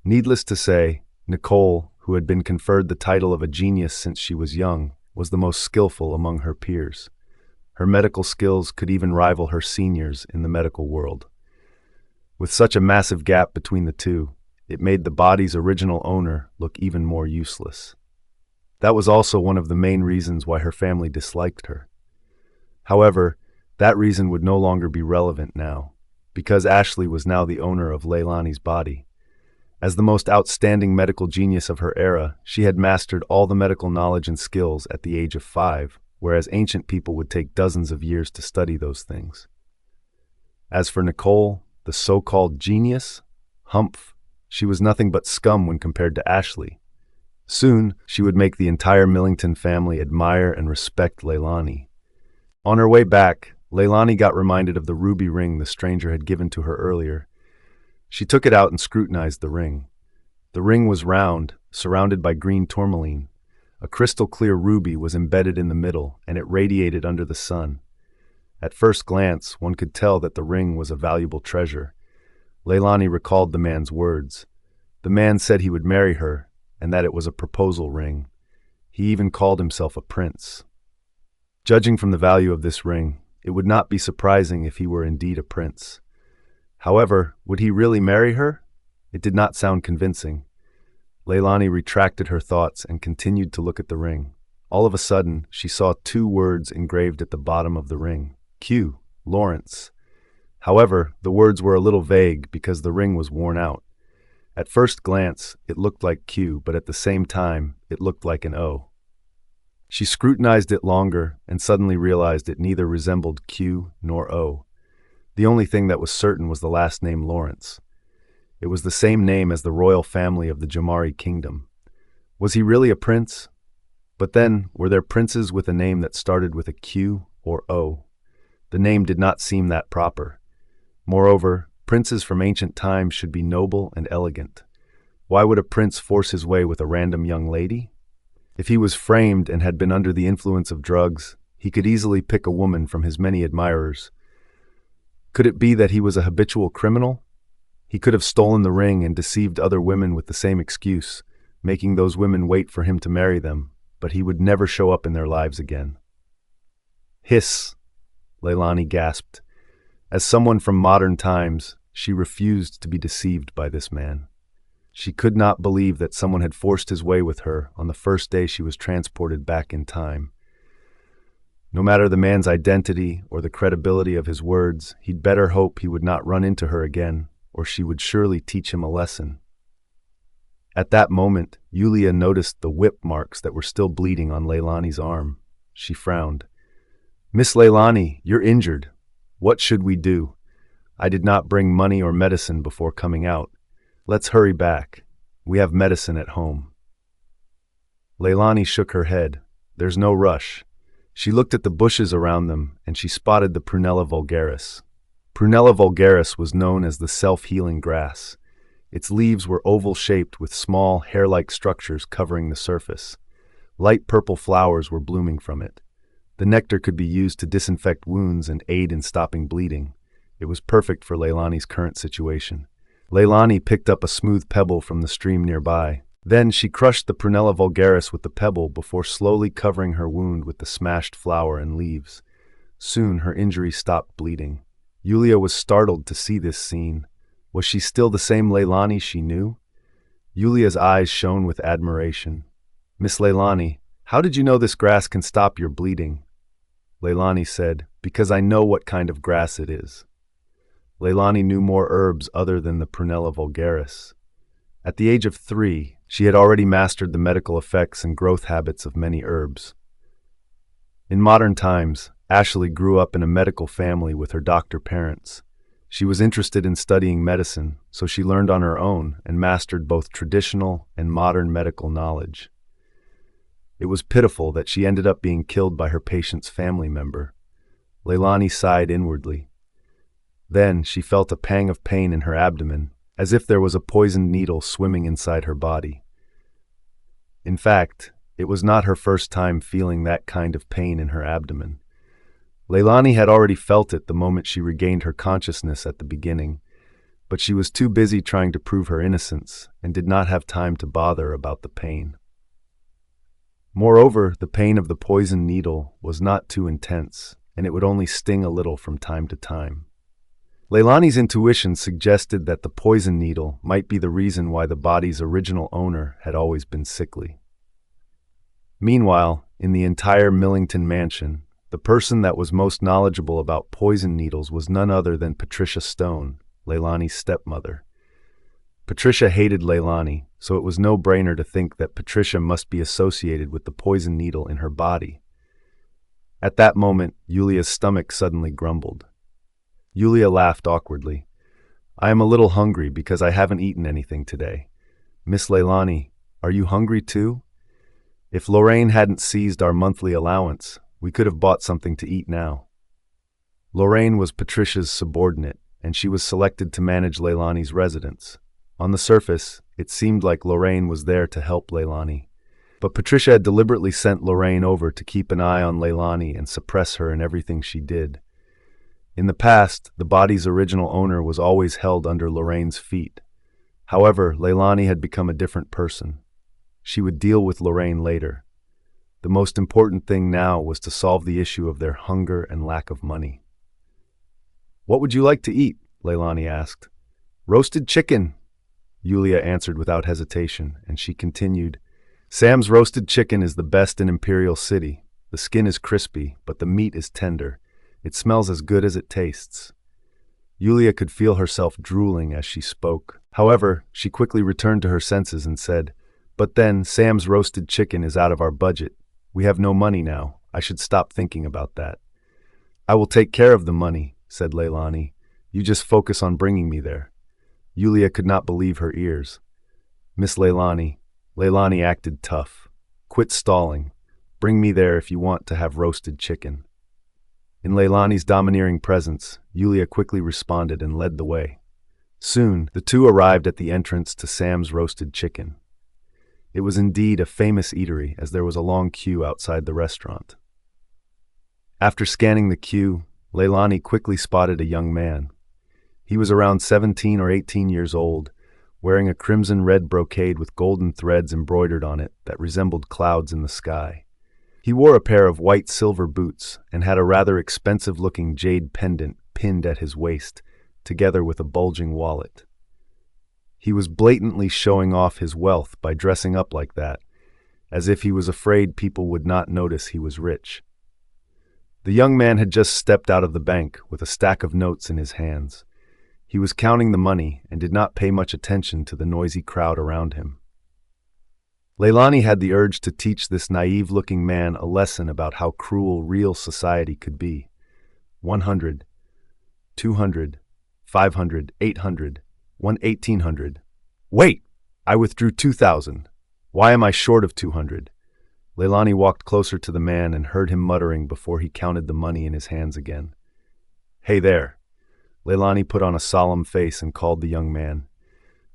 Needless to say, Nicole, who had been conferred the title of a genius since she was young, was the most skillful among her peers. Her medical skills could even rival her seniors in the medical world. With such a massive gap between the two, it made the body's original owner look even more useless. That was also one of the main reasons why her family disliked her. However, that reason would no longer be relevant now, because Ashley was now the owner of Leylani's body. As the most outstanding medical genius of her era, she had mastered all the medical knowledge and skills at the age of 5, whereas ancient people would take dozens of years to study those things. As for Nicole, the so-called genius, humph, she was nothing but scum when compared to Ashley. Soon, she would make the entire Millington family admire and respect Leylani. On her way back, Leylani got reminded of the ruby ring the stranger had given to her earlier. She took it out and scrutinized the ring. The ring was round, surrounded by green tourmaline. A crystal-clear ruby was embedded in the middle, and it radiated under the sun. At first glance, one could tell that the ring was a valuable treasure. Leylani recalled the man's words. The man said he would marry her, and that it was a proposal ring. He even called himself a prince. Judging from the value of this ring, it would not be surprising if he were indeed a prince. However, would he really marry her? It did not sound convincing. Leylani retracted her thoughts and continued to look at the ring. All of a sudden, she saw 2 words engraved at the bottom of the ring. Q. Lawrence. However, the words were a little vague because the ring was worn out. At first glance, it looked like Q, but at the same time, it looked like an O. She scrutinized it longer and suddenly realized it neither resembled Q nor O. The only thing that was certain was the last name Lawrence. It was the same name as the royal family of the Jamari kingdom. Was he really a prince? But then, were there princes with a name that started with a Q or O? The name did not seem that proper. Moreover, princes from ancient times should be noble and elegant. Why would a prince force his way with a random young lady? If he was framed and had been under the influence of drugs, he could easily pick a woman from his many admirers. Could it be that he was a habitual criminal? He could have stolen the ring and deceived other women with the same excuse, making those women wait for him to marry them, but he would never show up in their lives again. Hiss, Leylani gasped. As someone from modern times, she refused to be deceived by this man. She could not believe that someone had forced his way with her on the first day she was transported back in time. No matter the man's identity or the credibility of his words, he'd better hope he would not run into her again, or she would surely teach him a lesson. At that moment, Yulia noticed the whip marks that were still bleeding on Leylani's arm. She frowned. "Miss Leylani, you're injured. What should we do? I did not bring money or medicine before coming out. Let's hurry back. We have medicine at home." Leylani shook her head. There's no rush. She looked at the bushes around them, and she spotted the Prunella vulgaris. Prunella vulgaris was known as the self-healing grass. Its leaves were oval-shaped with small, hair-like structures covering the surface. Light purple flowers were blooming from it. The nectar could be used to disinfect wounds and aid in stopping bleeding. It was perfect for Leylani's current situation. Leylani picked up a smooth pebble from the stream nearby. Then she crushed the Prunella vulgaris with the pebble before slowly covering her wound with the smashed flower and leaves. Soon her injury stopped bleeding. Yulia was startled to see this scene. Was she still the same Leylani she knew? Yulia's eyes shone with admiration. "Miss Leylani, how did you know this grass can stop your bleeding?" Leylani said, "Because I know what kind of grass it is." Leylani knew more herbs other than the Prunella vulgaris. At the age of 3, she had already mastered the medical effects and growth habits of many herbs. In modern times, Ashley grew up in a medical family with her doctor parents. She was interested in studying medicine, so she learned on her own and mastered both traditional and modern medical knowledge. It was pitiful that she ended up being killed by her patient's family member. Leylani sighed inwardly. Then she felt a pang of pain in her abdomen, as if there was a poisoned needle swimming inside her body. In fact, it was not her first time feeling that kind of pain in her abdomen. Leylani had already felt it the moment she regained her consciousness at the beginning, but she was too busy trying to prove her innocence and did not have time to bother about the pain. Moreover, the pain of the poisoned needle was not too intense, and it would only sting a little from time to time. Leylani's intuition suggested that the poison needle might be the reason why the body's original owner had always been sickly. Meanwhile, in the entire Millington mansion, the person that was most knowledgeable about poison needles was none other than Patricia Stone, Leylani's stepmother. Patricia hated Leylani, so it was no brainer to think that Patricia must be associated with the poison needle in her body. At that moment, Yulia's stomach suddenly grumbled. Yulia laughed awkwardly. "I am a little hungry because I haven't eaten anything today. Miss Leylani, are you hungry too? If Lorraine hadn't seized our monthly allowance, we could have bought something to eat now." Lorraine was Patricia's subordinate, and she was selected to manage Leylani's residence. On the surface, it seemed like Lorraine was there to help Leylani. But Patricia had deliberately sent Lorraine over to keep an eye on Leylani and suppress her in everything she did. In the past, the body's original owner was always held under Lorraine's feet. However, Leylani had become a different person. She would deal with Lorraine later. The most important thing now was to solve the issue of their hunger and lack of money. "What would you like to eat?" Leylani asked. "Roasted chicken," Yulia answered without hesitation, and she continued, "Sam's roasted chicken is the best in Imperial City. The skin is crispy, but the meat is tender. It smells as good as it tastes." Yulia could feel herself drooling as she spoke. However, she quickly returned to her senses and said, "But then, Sam's roasted chicken is out of our budget. We have no money now. I should stop thinking about that." "I will take care of the money," said Leylani. "You just focus on bringing me there." Yulia could not believe her ears. "Miss Leylani." Leylani acted tough. "Quit stalling. Bring me there if you want to have roasted chicken." In Leylani's domineering presence, Yulia quickly responded and led the way. Soon, the two arrived at the entrance to Sam's Roasted Chicken. It was indeed a famous eatery, as there was a long queue outside the restaurant. After scanning the queue, Leylani quickly spotted a young man. He was around 17 or 18 years old, wearing a crimson-red brocade with golden threads embroidered on it that resembled clouds in the sky. He wore a pair of white silver boots and had a rather expensive-looking jade pendant pinned at his waist, together with a bulging wallet. He was blatantly showing off his wealth by dressing up like that, as if he was afraid people would not notice he was rich. The young man had just stepped out of the bank with a stack of notes in his hands. He was counting the money and did not pay much attention to the noisy crowd around him. Leylani had the urge to teach this naive-looking man a lesson about how cruel real society could be. 100, 200, 500, 800, 1,800. Wait! I withdrew 2,000. Why am I short of 200? Leylani walked closer to the man and heard him muttering before he counted the money in his hands again. "Hey there." Leylani put on a solemn face and called the young man.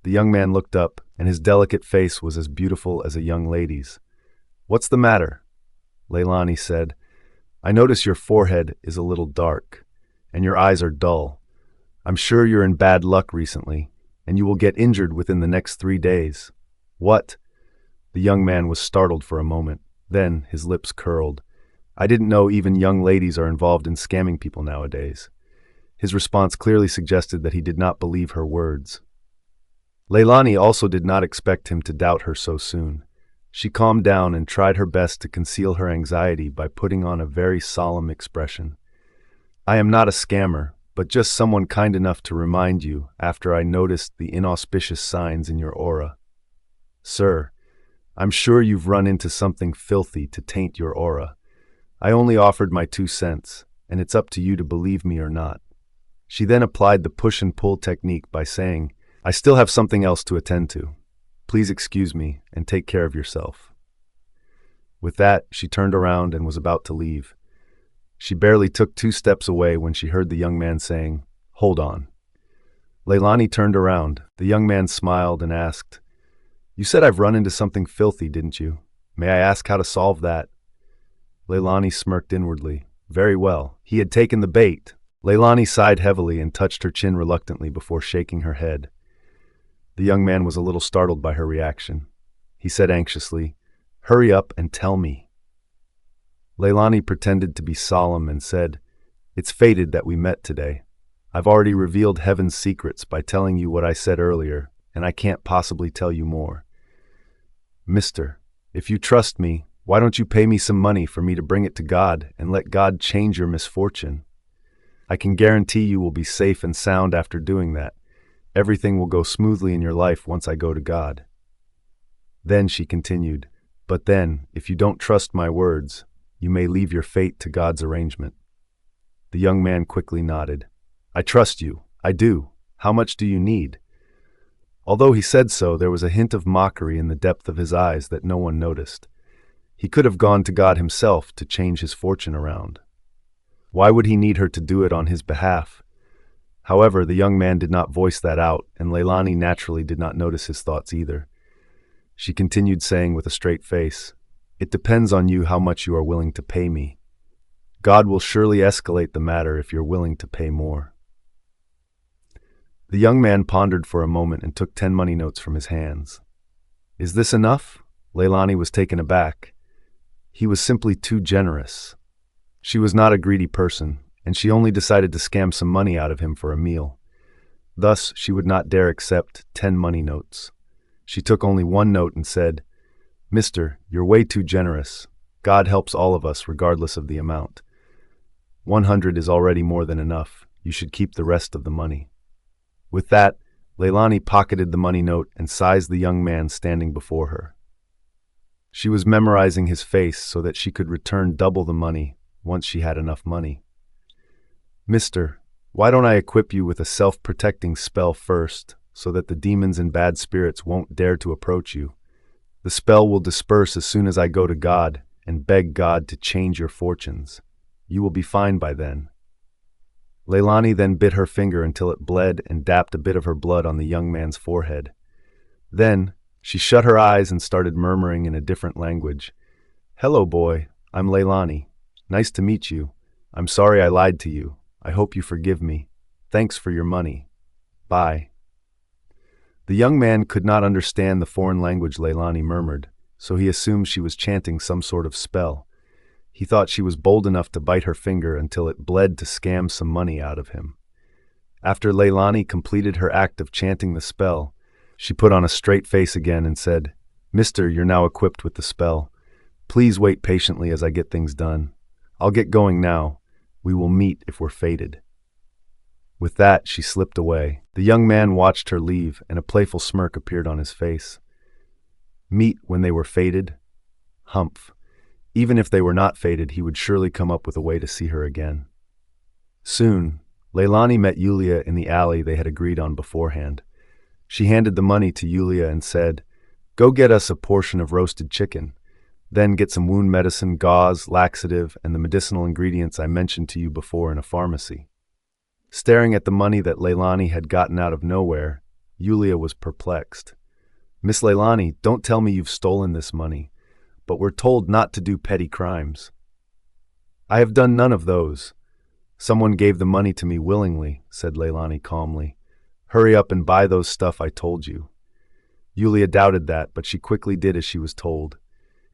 The young man looked up, and his delicate face was as beautiful as a young lady's. "What's the matter?" Leylani said, "I notice your forehead is a little dark, and your eyes are dull. I'm sure you're in bad luck recently, and you will get injured within the next 3 days." "What?" The young man was startled for a moment. Then his lips curled. "I didn't know even young ladies are involved in scamming people nowadays." His response clearly suggested that he did not believe her words. Leylani also did not expect him to doubt her so soon. She calmed down and tried her best to conceal her anxiety by putting on a very solemn expression. "I am not a scammer, but just someone kind enough to remind you after I noticed the inauspicious signs in your aura. Sir, I'm sure you've run into something filthy to taint your aura. I only offered my 2 cents, and it's up to you to believe me or not." She then applied the push and pull technique by saying, "I still have something else to attend to. Please excuse me and take care of yourself." With that, she turned around and was about to leave. She barely took 2 steps away when she heard the young man saying, "Hold on." Leylani turned around. The young man smiled and asked, "You said I've run into something filthy, didn't you? May I ask how to solve that?" Leylani smirked inwardly. Very well. He had taken the bait. Leylani sighed heavily and touched her chin reluctantly before shaking her head. The young man was a little startled by her reaction. He said anxiously, "Hurry up and tell me." Leylani pretended to be solemn and said, "It's fated that we met today. I've already revealed heaven's secrets by telling you what I said earlier, and I can't possibly tell you more. Mister, if you trust me, why don't you pay me some money for me to bring it to God and let God change your misfortune? I can guarantee you will be safe and sound after doing that. Everything will go smoothly in your life once I go to God." Then she continued, "But then, if you don't trust my words, you may leave your fate to God's arrangement." The young man quickly nodded. "I trust you. I do. How much do you need?" Although he said so, there was a hint of mockery in the depth of his eyes that no one noticed. He could have gone to God himself to change his fortune around. Why would he need her to do it on his behalf? However, the young man did not voice that out, and Leylani naturally did not notice his thoughts either. She continued saying with a straight face, "It depends on you how much you are willing to pay me. God will surely escalate the matter if you're willing to pay more." The young man pondered for a moment and took 10 money notes from his hands. "Is this enough?" Leylani was taken aback. He was simply too generous. She was not a greedy person, and she only decided to scam some money out of him for a meal. Thus, she would not dare accept 10 money notes. She took only 1 note and said, "Mister, you're way too generous. God helps all of us regardless of the amount. 100 is already more than enough. You should keep the rest of the money." With that, Leylani pocketed the money note and sized the young man standing before her. She was memorizing his face so that she could return double the money once she had enough money. "Mister, why don't I equip you with a self-protecting spell first, so that the demons and bad spirits won't dare to approach you? The spell will disperse as soon as I go to God and beg God to change your fortunes. You will be fine by then." Leylani then bit her finger until it bled and dapped a bit of her blood on the young man's forehead. Then, she shut her eyes and started murmuring in a different language. "Hello, boy. I'm Leylani. Nice to meet you. I'm sorry I lied to you. I hope you forgive me. Thanks for your money. Bye." The young man could not understand the foreign language Leylani murmured, so he assumed she was chanting some sort of spell. He thought she was bold enough to bite her finger until it bled to scam some money out of him. After Leylani completed her act of chanting the spell, she put on a straight face again and said, "Mister, you're now equipped with the spell. Please wait patiently as I get things done. I'll get going now. We will meet if we're fated." With that, she slipped away. The young man watched her leave, and a playful smirk appeared on his face. Meet when they were fated? Humph. Even if they were not fated, he would surely come up with a way to see her again. Soon, Leylani met Yulia in the alley they had agreed on beforehand. She handed the money to Yulia and said, "Go get us a portion of roasted chicken. Then get some wound medicine, gauze, laxative, and the medicinal ingredients I mentioned to you before in a pharmacy." Staring at the money that Leylani had gotten out of nowhere, Yulia was perplexed. "Miss Leylani, don't tell me you've stolen this money, but we're told not to do petty crimes." "I have done none of those. Someone gave the money to me willingly," said Leylani calmly. "Hurry up and buy those stuff I told you." Yulia doubted that, but she quickly did as she was told.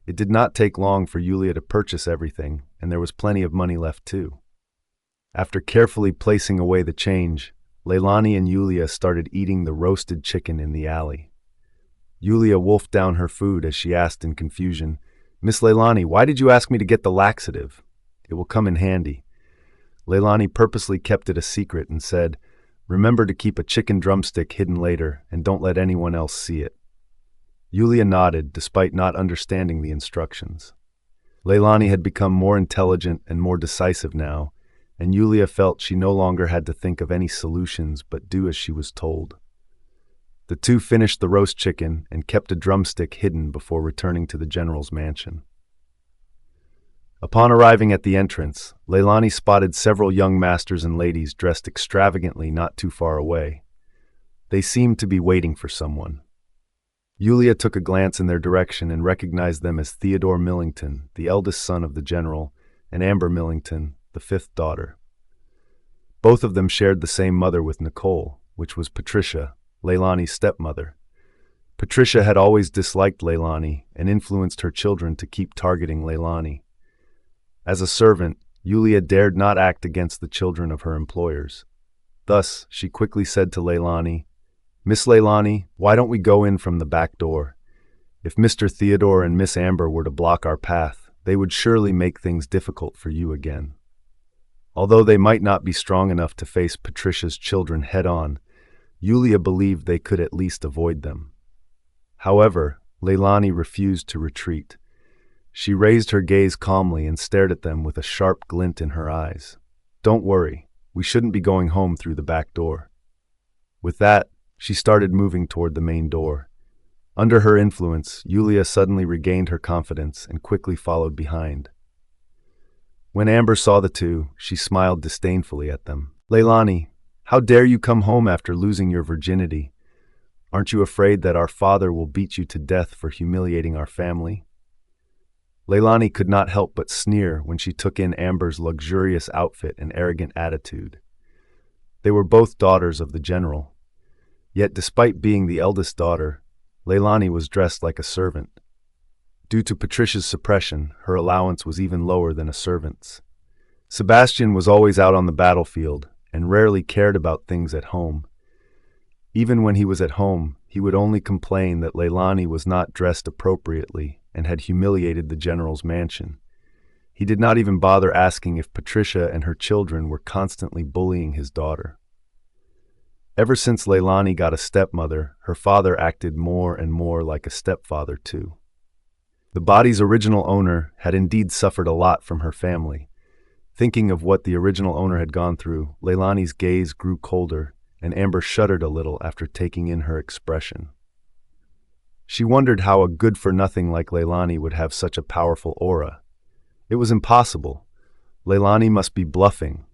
It did not take long for Yulia to purchase everything, and there was plenty of money left too. After carefully placing away the change, Leylani and Yulia started eating the roasted chicken in the alley. Yulia wolfed down her food as she asked in confusion, "Miss Leylani, why did you ask me to get the laxative? It will come in handy." Leylani purposely kept it a secret and said, "Remember to keep a chicken drumstick hidden later and don't let anyone else see it." Yulia nodded despite not understanding the instructions. Leylani had become more intelligent and more decisive now, and Yulia felt she no longer had to think of any solutions but do as she was told. The two finished the roast chicken and kept a drumstick hidden before returning to the general's mansion. Upon arriving at the entrance, Leylani spotted several young masters and ladies dressed extravagantly not too far away. They seemed to be waiting for someone. Yulia took a glance in their direction and recognized them as Theodore Millington, the eldest son of the general, and Amber Millington, the fifth daughter. Both of them shared the same mother with Nicole, which was Patricia, Leylani's stepmother. Patricia had always disliked Leylani and influenced her children to keep targeting Leylani. As a servant, Yulia dared not act against the children of her employers. Thus, she quickly said to Leylani, "Miss Leylani, why don't we go in from the back door? If Mr. Theodore and Miss Amber were to block our path, they would surely make things difficult for you again." Although they might not be strong enough to face Patricia's children head-on, Yulia believed they could at least avoid them. However, Leylani refused to retreat. She raised her gaze calmly and stared at them with a sharp glint in her eyes. "Don't worry, we shouldn't be going home through the back door." With that, she started moving toward the main door. Under her influence, Yulia suddenly regained her confidence and quickly followed behind. When Amber saw the two, she smiled disdainfully at them. "Leylani, how dare you come home after losing your virginity? Aren't you afraid that our father will beat you to death for humiliating our family?" Leylani could not help but sneer when she took in Amber's luxurious outfit and arrogant attitude. They were both daughters of the general. Yet despite being the eldest daughter, Leylani was dressed like a servant. Due to Patricia's suppression, her allowance was even lower than a servant's. Sebastian was always out on the battlefield and rarely cared about things at home. Even when he was at home, he would only complain that Leylani was not dressed appropriately and had humiliated the general's mansion. He did not even bother asking if Patricia and her children were constantly bullying his daughter. Ever since Leylani got a stepmother, her father acted more and more like a stepfather too. The body's original owner had indeed suffered a lot from her family. Thinking of what the original owner had gone through, Leylani's gaze grew colder, and Amber shuddered a little after taking in her expression. She wondered how a good-for-nothing like Leylani would have such a powerful aura. It was impossible. Leylani must be bluffing.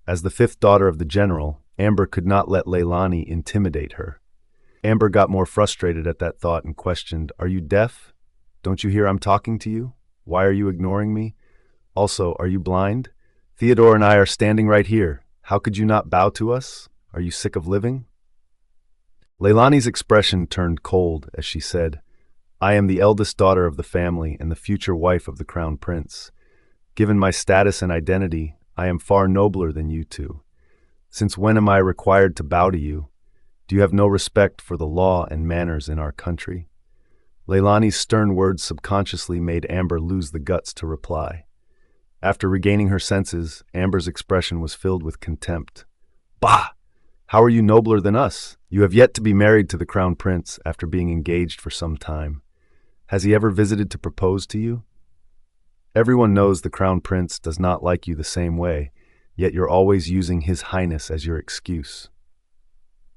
As the fifth daughter of the general, Amber could not let Leylani intimidate her. Amber got more frustrated at that thought and questioned, "Are you deaf? Don't you hear I'm talking to you? Why are you ignoring me? Also, are you blind? Theodore and I are standing right here. How could you not bow to us? Are you sick of living?" Leylani's expression turned cold as she said, "I am the eldest daughter of the family and the future wife of the crown prince. Given my status and identity, I am far nobler than you two. Since when am I required to bow to you? Do you have no respect for the law and manners in our country?" Leylani's stern words subconsciously made Amber lose the guts to reply. After regaining her senses, Amber's expression was filled with contempt. "Bah! How are you nobler than us? You have yet to be married to the crown prince after being engaged for some time. Has he ever visited to propose to you? Everyone knows the crown prince does not like you the same way, yet you're always using his highness as your excuse.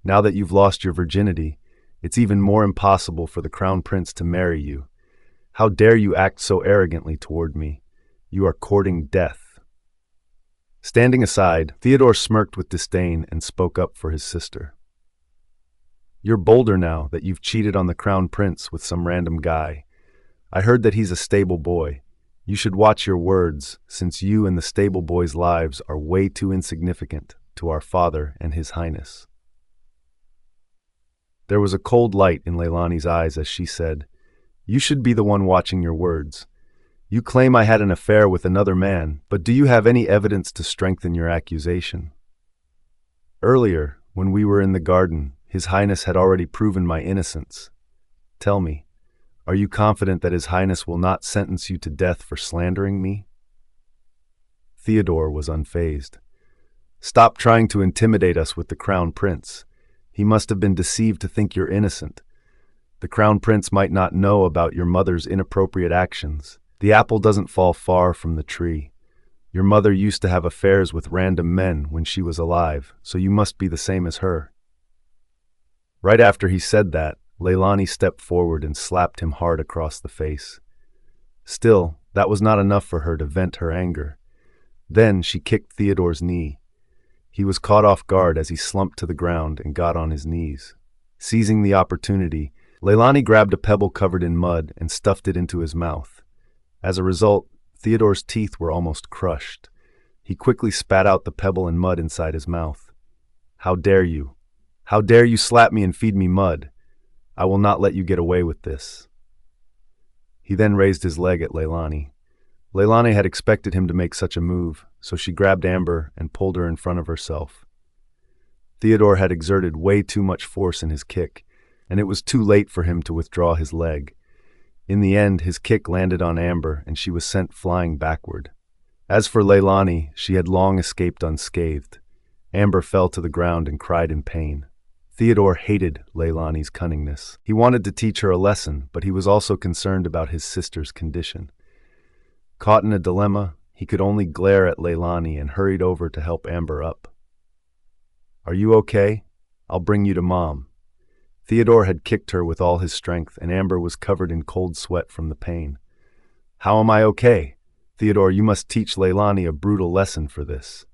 Now that you've lost your virginity, it's even more impossible for the crown prince to marry you. How dare you act so arrogantly toward me? You are courting death." Standing aside, Theodore smirked with disdain and spoke up for his sister. "You're bolder now that you've cheated on the crown prince with some random guy. I heard that he's a stable boy. You should watch your words, since you and the stable boy's lives are way too insignificant to our father and his highness." There was a cold light in Leylani's eyes as she said, "You should be the one watching your words. You claim I had an affair with another man, but do you have any evidence to strengthen your accusation? Earlier, when we were in the garden, His Highness had already proven my innocence. Tell me, are you confident that His Highness will not sentence you to death for slandering me?" Theodore was unfazed. "Stop trying to intimidate us with the crown prince. He must have been deceived to think you're innocent. The crown prince might not know about your mother's inappropriate actions. The apple doesn't fall far from the tree. Your mother used to have affairs with random men when she was alive, so you must be the same as her." Right after he said that, Leylani stepped forward and slapped him hard across the face. Still, that was not enough for her to vent her anger. Then she kicked Theodore's knee. He was caught off guard as he slumped to the ground and got on his knees. Seizing the opportunity, Leylani grabbed a pebble covered in mud and stuffed it into his mouth. As a result, Theodore's teeth were almost crushed. He quickly spat out the pebble and mud inside his mouth. "How dare you? How dare you slap me and feed me mud? I will not let you get away with this." He then raised his leg at Leylani. Leylani had expected him to make such a move, so she grabbed Amber and pulled her in front of herself. Theodore had exerted way too much force in his kick, and it was too late for him to withdraw his leg. In the end, his kick landed on Amber and she was sent flying backward. As for Leylani, she had long escaped unscathed. Amber fell to the ground and cried in pain. Theodore hated Leylani's cunningness. He wanted to teach her a lesson, but he was also concerned about his sister's condition. Caught in a dilemma, he could only glare at Leylani and hurried over to help Amber up. "Are you okay? I'll bring you to Mom." Theodore had kicked her with all his strength, and Amber was covered in cold sweat from the pain. "How am I okay? Theodore, you must teach Leylani a brutal lesson for this."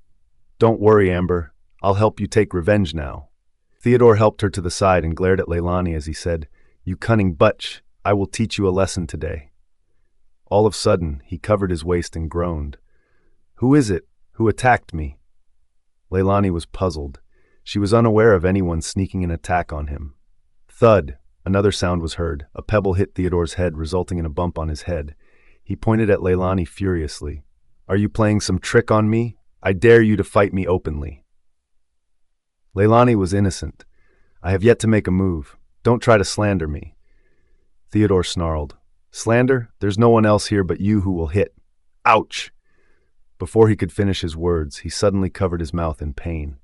"Don't worry, Amber. I'll help you take revenge now." Theodore helped her to the side and glared at Leylani as he said, "You cunning butch, I will teach you a lesson today." All of a sudden, he covered his waist and groaned. "Who is it? Who attacked me?" Leylani was puzzled. She was unaware of anyone sneaking an attack on him. Thud! Another sound was heard. A pebble hit Theodore's head, resulting in a bump on his head. He pointed at Leylani furiously. "Are you playing some trick on me? I dare you to fight me openly." Leylani was innocent. "I have yet to make a move. Don't try to slander me." Theodore snarled. "Slander? There's no one else here but you who will hit." Ouch! Before he could finish his words, he suddenly covered his mouth in pain.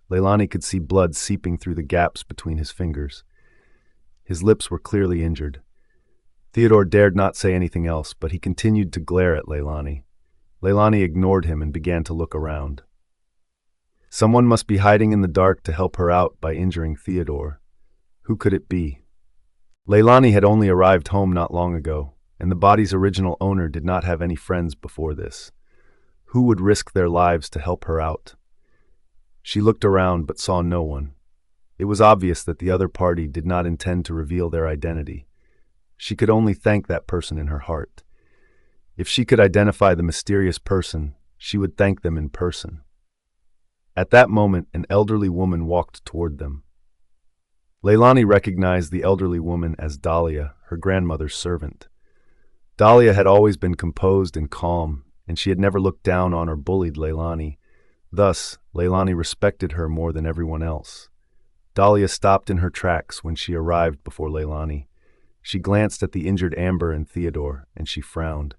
Leylani could see blood seeping through the gaps between his fingers. His lips were clearly injured. Theodore dared not say anything else, but he continued to glare at Leylani. Leylani ignored him and began to look around. Someone must be hiding in the dark to help her out by injuring Theodore. Who could it be? Leylani had only arrived home not long ago, and the body's original owner did not have any friends before this. Who would risk their lives to help her out? She looked around but saw no one. It was obvious that the other party did not intend to reveal their identity. She could only thank that person in her heart. If she could identify the mysterious person, she would thank them in person. At that moment, an elderly woman walked toward them. Leylani recognized the elderly woman as Dahlia, her grandmother's servant. Dahlia had always been composed and calm, and she had never looked down on or bullied Leylani. Thus, Leylani respected her more than everyone else. Dahlia stopped in her tracks when she arrived before Leylani. She glanced at the injured Amber and Theodore, and she frowned.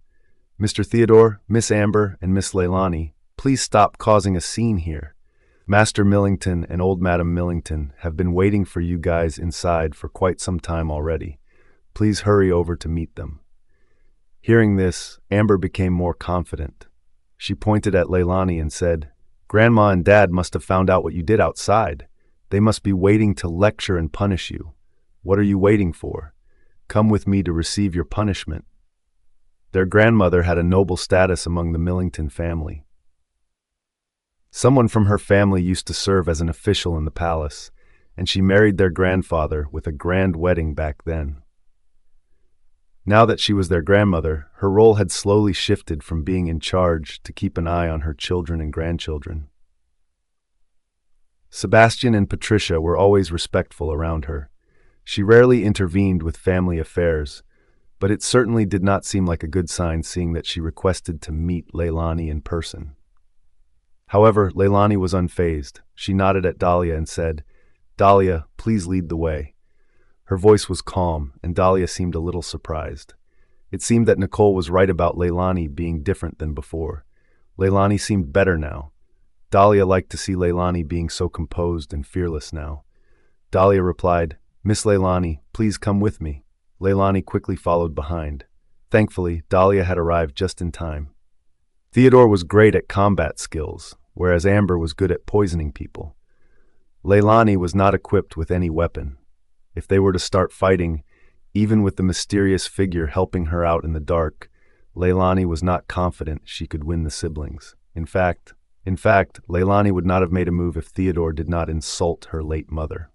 "Mr. Theodore, Miss Amber, and Miss Leylani, please stop causing a scene here. Master Millington and old Madam Millington have been waiting for you guys inside for quite some time already. Please hurry over to meet them." Hearing this, Amber became more confident. She pointed at Leylani and said, "Grandma and Dad must have found out what you did outside. They must be waiting to lecture and punish you. What are you waiting for? Come with me to receive your punishment." Their grandmother had a noble status among the Millington family. Someone from her family used to serve as an official in the palace, and she married their grandfather with a grand wedding back then. Now that she was their grandmother, her role had slowly shifted from being in charge to keep an eye on her children and grandchildren. Sebastian and Patricia were always respectful around her. She rarely intervened with family affairs, but it certainly did not seem like a good sign seeing that she requested to meet Leylani in person. However, Leylani was unfazed. She nodded at Dahlia and said, "Dahlia, please lead the way." Her voice was calm, and Dahlia seemed a little surprised. It seemed that Nicole was right about Leylani being different than before. Leylani seemed better now. Dahlia liked to see Leylani being so composed and fearless now. Dahlia replied, "Miss Leylani, please come with me." Leylani quickly followed behind. Thankfully, Dahlia had arrived just in time. Theodore was great at combat skills, whereas Amber was good at poisoning people. Leylani was not equipped with any weapon. If they were to start fighting, even with the mysterious figure helping her out in the dark, Leylani was not confident she could win the siblings. In fact, Leylani would not have made a move if Theodore did not insult her late mother.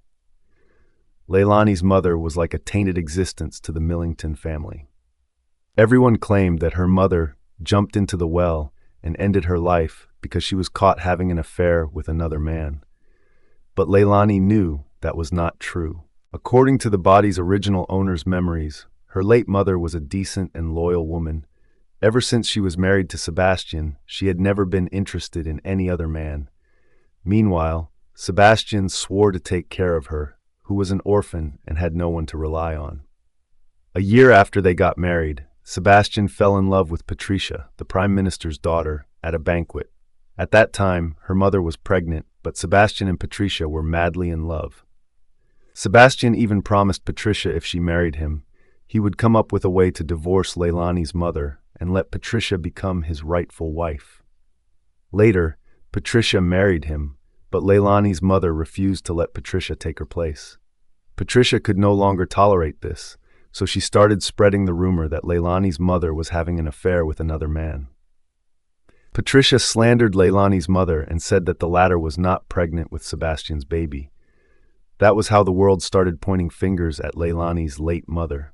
Leylani's mother was like a tainted existence to the Millington family. Everyone claimed that her mother jumped into the well and ended her life because she was caught having an affair with another man. But Leylani knew that was not true. According to the body's original owner's memories, her late mother was a decent and loyal woman. Ever since she was married to Sebastian, she had never been interested in any other man. Meanwhile, Sebastian swore to take care of her, who was an orphan and had no one to rely on. A year after they got married, Sebastian fell in love with Patricia, the Prime Minister's daughter, at a banquet. At that time, her mother was pregnant, but Sebastian and Patricia were madly in love. Sebastian even promised Patricia if she married him, he would come up with a way to divorce Leylani's mother and let Patricia become his rightful wife. Later, Patricia married him, but Leylani's mother refused to let Patricia take her place. Patricia could no longer tolerate this, so she started spreading the rumor that Leylani's mother was having an affair with another man. Patricia slandered Leylani's mother and said that the latter was not pregnant with Sebastian's baby. That was how the world started pointing fingers at Leylani's late mother.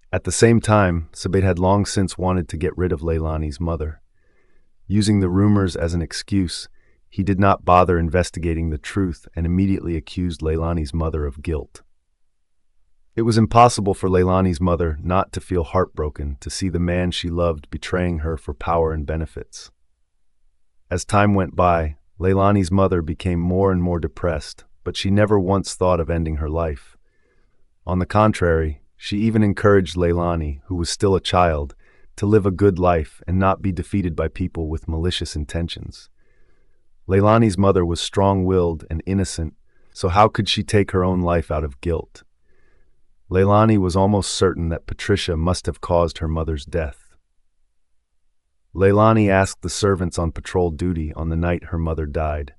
At the same time, Sabet had long since wanted to get rid of Leylani's mother. Using the rumors as an excuse, he did not bother investigating the truth and immediately accused Leylani's mother of guilt. It was impossible for Leylani's mother not to feel heartbroken to see the man she loved betraying her for power and benefits. As time went by, Leylani's mother became more and more depressed, but she never once thought of ending her life. On the contrary, she even encouraged Leylani, who was still a child, to live a good life and not be defeated by people with malicious intentions. Leylani's mother was strong-willed and innocent, so how could she take her own life out of guilt? Leylani was almost certain that Patricia must have caused her mother's death. Leylani asked the servants on patrol duty on the night her mother died.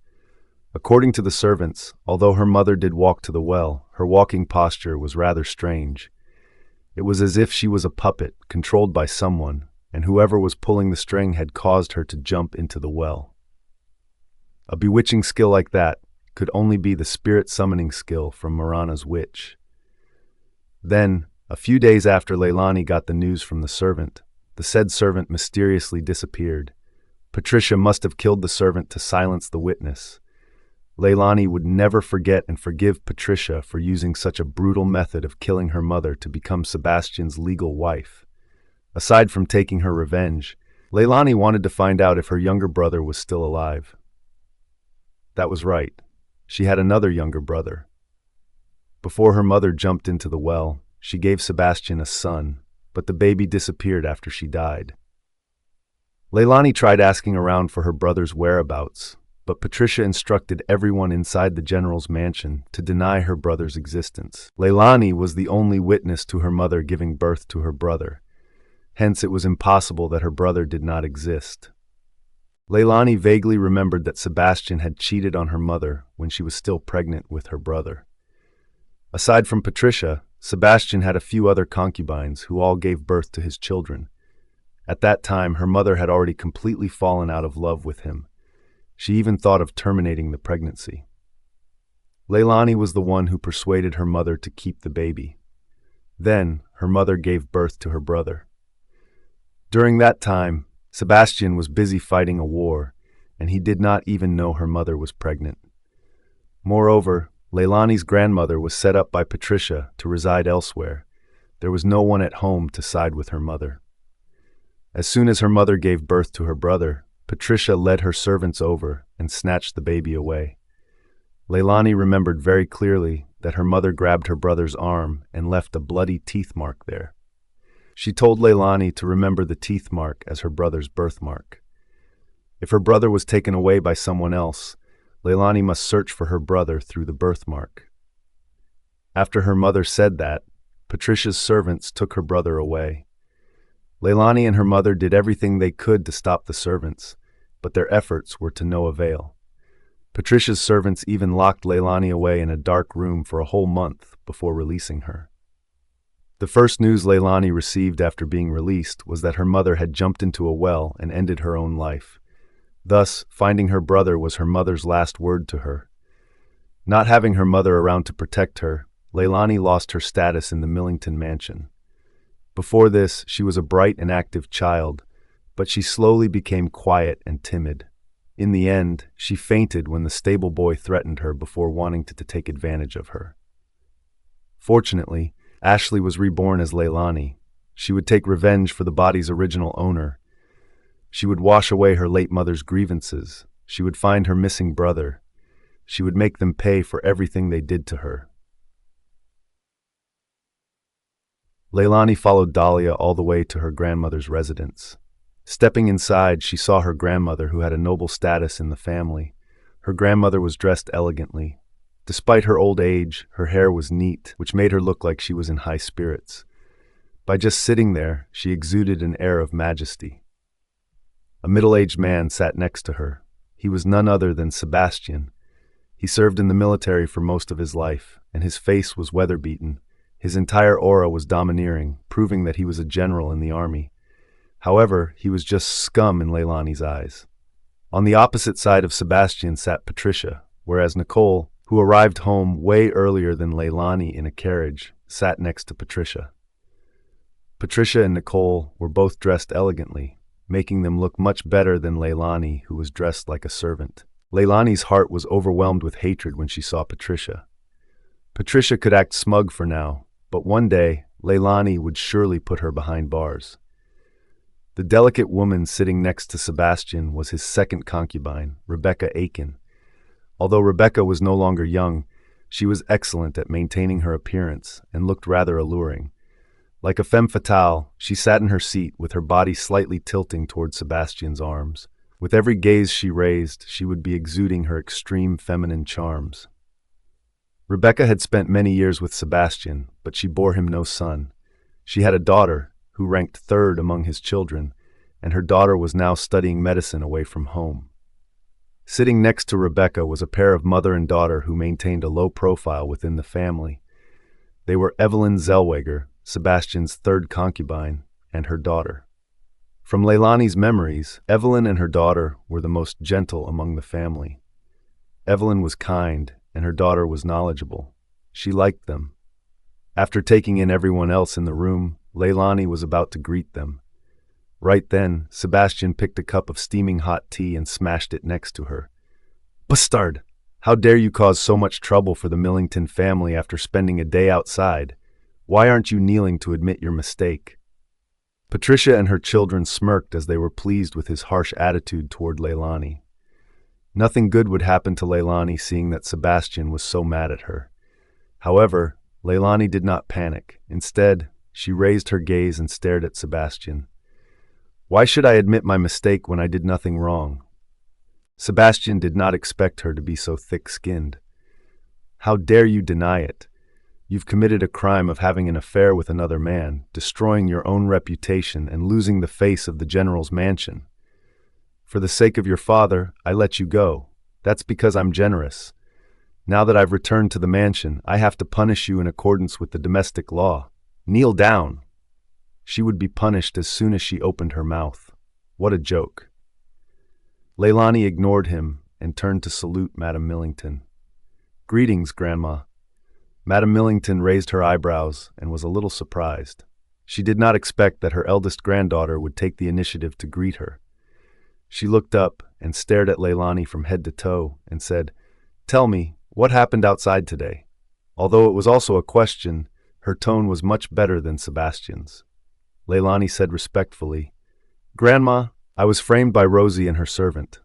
According to the servants, although her mother did walk to the well, her walking posture was rather strange. It was as if she was a puppet, controlled by someone, and whoever was pulling the string had caused her to jump into the well. A bewitching skill like that could only be the spirit-summoning skill from Marana's witch. Then, a few days after Leylani got the news from the servant, the said servant mysteriously disappeared. Patricia must have killed the servant to silence the witness. Leylani would never forget and forgive Patricia for using such a brutal method of killing her mother to become Sebastian's legal wife. Aside from taking her revenge, Leylani wanted to find out if her younger brother was still alive. That was right. She had another younger brother. Before her mother jumped into the well, she gave Sebastian a son, but the baby disappeared after she died. Leylani tried asking around for her brother's whereabouts, but Patricia instructed everyone inside the general's mansion to deny her brother's existence. Leylani was the only witness to her mother giving birth to her brother. Hence, it was impossible that her brother did not exist. Leylani vaguely remembered that Sebastian had cheated on her mother when she was still pregnant with her brother. Aside from Patricia, Sebastian had a few other concubines who all gave birth to his children. At that time, her mother had already completely fallen out of love with him. She even thought of terminating the pregnancy. Leylani was the one who persuaded her mother to keep the baby. Then, her mother gave birth to her brother. During that time, Sebastian was busy fighting a war, and he did not even know her mother was pregnant. Moreover, Leylani's grandmother was set up by Patricia to reside elsewhere. There was no one at home to side with her mother. As soon as her mother gave birth to her brother, Patricia led her servants over and snatched the baby away. Leylani remembered very clearly that her mother grabbed her brother's arm and left a bloody teeth mark there. She told Leylani to remember the teeth mark as her brother's birthmark. If her brother was taken away by someone else, Leylani must search for her brother through the birthmark. After her mother said that, Patricia's servants took her brother away. Leylani and her mother did everything they could to stop the servants, but their efforts were to no avail. Patricia's servants even locked Leylani away in a dark room for a whole month before releasing her. The first news Leylani received after being released was that her mother had jumped into a well and ended her own life. Thus, finding her brother was her mother's last word to her. Not having her mother around to protect her, Leylani lost her status in the Millington mansion. Before this, she was a bright and active child, but she slowly became quiet and timid. In the end, she fainted when the stable boy threatened her before wanting to take advantage of her. Fortunately, Ashley was reborn as Leylani. She would take revenge for the body's original owner. She would wash away her late mother's grievances. She would find her missing brother. She would make them pay for everything they did to her. Leylani followed Dahlia all the way to her grandmother's residence. Stepping inside, she saw her grandmother, who had a noble status in the family. Her grandmother was dressed elegantly. Despite her old age, her hair was neat, which made her look like she was in high spirits. By just sitting there, she exuded an air of majesty. A middle-aged man sat next to her. He was none other than Sebastian. He served in the military for most of his life, and his face was weather-beaten. His entire aura was domineering, proving that he was a general in the army. However, he was just scum in Leylani's eyes. On the opposite side of Sebastian sat Patricia, whereas Nicole, who arrived home way earlier than Leylani in a carriage, sat next to Patricia. Patricia and Nicole were both dressed elegantly, making them look much better than Leylani, who was dressed like a servant. Leylani's heart was overwhelmed with hatred when she saw Patricia. Patricia could act smug for now, but one day, Leylani would surely put her behind bars. The delicate woman sitting next to Sebastian was his second concubine, Rebecca Aiken. Although Rebecca was no longer young, she was excellent at maintaining her appearance and looked rather alluring. Like a femme fatale, she sat in her seat with her body slightly tilting toward Sebastian's arms. With every gaze she raised, she would be exuding her extreme feminine charms. Rebecca had spent many years with Sebastian, but she bore him no son. She had a daughter, who ranked third among his children, and her daughter was now studying medicine away from home. Sitting next to Rebecca was a pair of mother and daughter who maintained a low profile within the family. They were Evelyn Zellweger, Sebastian's third concubine, and her daughter. From Leylani's memories, Evelyn and her daughter were the most gentle among the family. Evelyn was kind, and her daughter was knowledgeable. She liked them. After taking in everyone else in the room, Leylani was about to greet them. Right then, Sebastian picked a cup of steaming hot tea and smashed it next to her. "Bastard! How dare you cause so much trouble for the Millington family after spending a day outside? Why aren't you kneeling to admit your mistake?" Patricia and her children smirked as they were pleased with his harsh attitude toward Leylani. Nothing good would happen to Leylani seeing that Sebastian was so mad at her. However, Leylani did not panic. Instead, she raised her gaze and stared at Sebastian. "Why should I admit my mistake when I did nothing wrong?" Sebastian did not expect her to be so thick-skinned. "How dare you deny it? You've committed a crime of having an affair with another man, destroying your own reputation and losing the face of the general's mansion. For the sake of your father, I let you go. That's because I'm generous. Now that I've returned to the mansion, I have to punish you in accordance with the domestic law. Kneel down." She would be punished as soon as she opened her mouth. What a joke. Leylani ignored him and turned to salute Madame Millington. "Greetings, Grandma." Madame Millington raised her eyebrows and was a little surprised. She did not expect that her eldest granddaughter would take the initiative to greet her. She looked up and stared at Leylani from head to toe and said, "Tell me, what happened outside today?" Although it was also a question, her tone was much better than Sebastian's. Leylani said respectfully, "Grandma, I was framed by Rosie and her servant.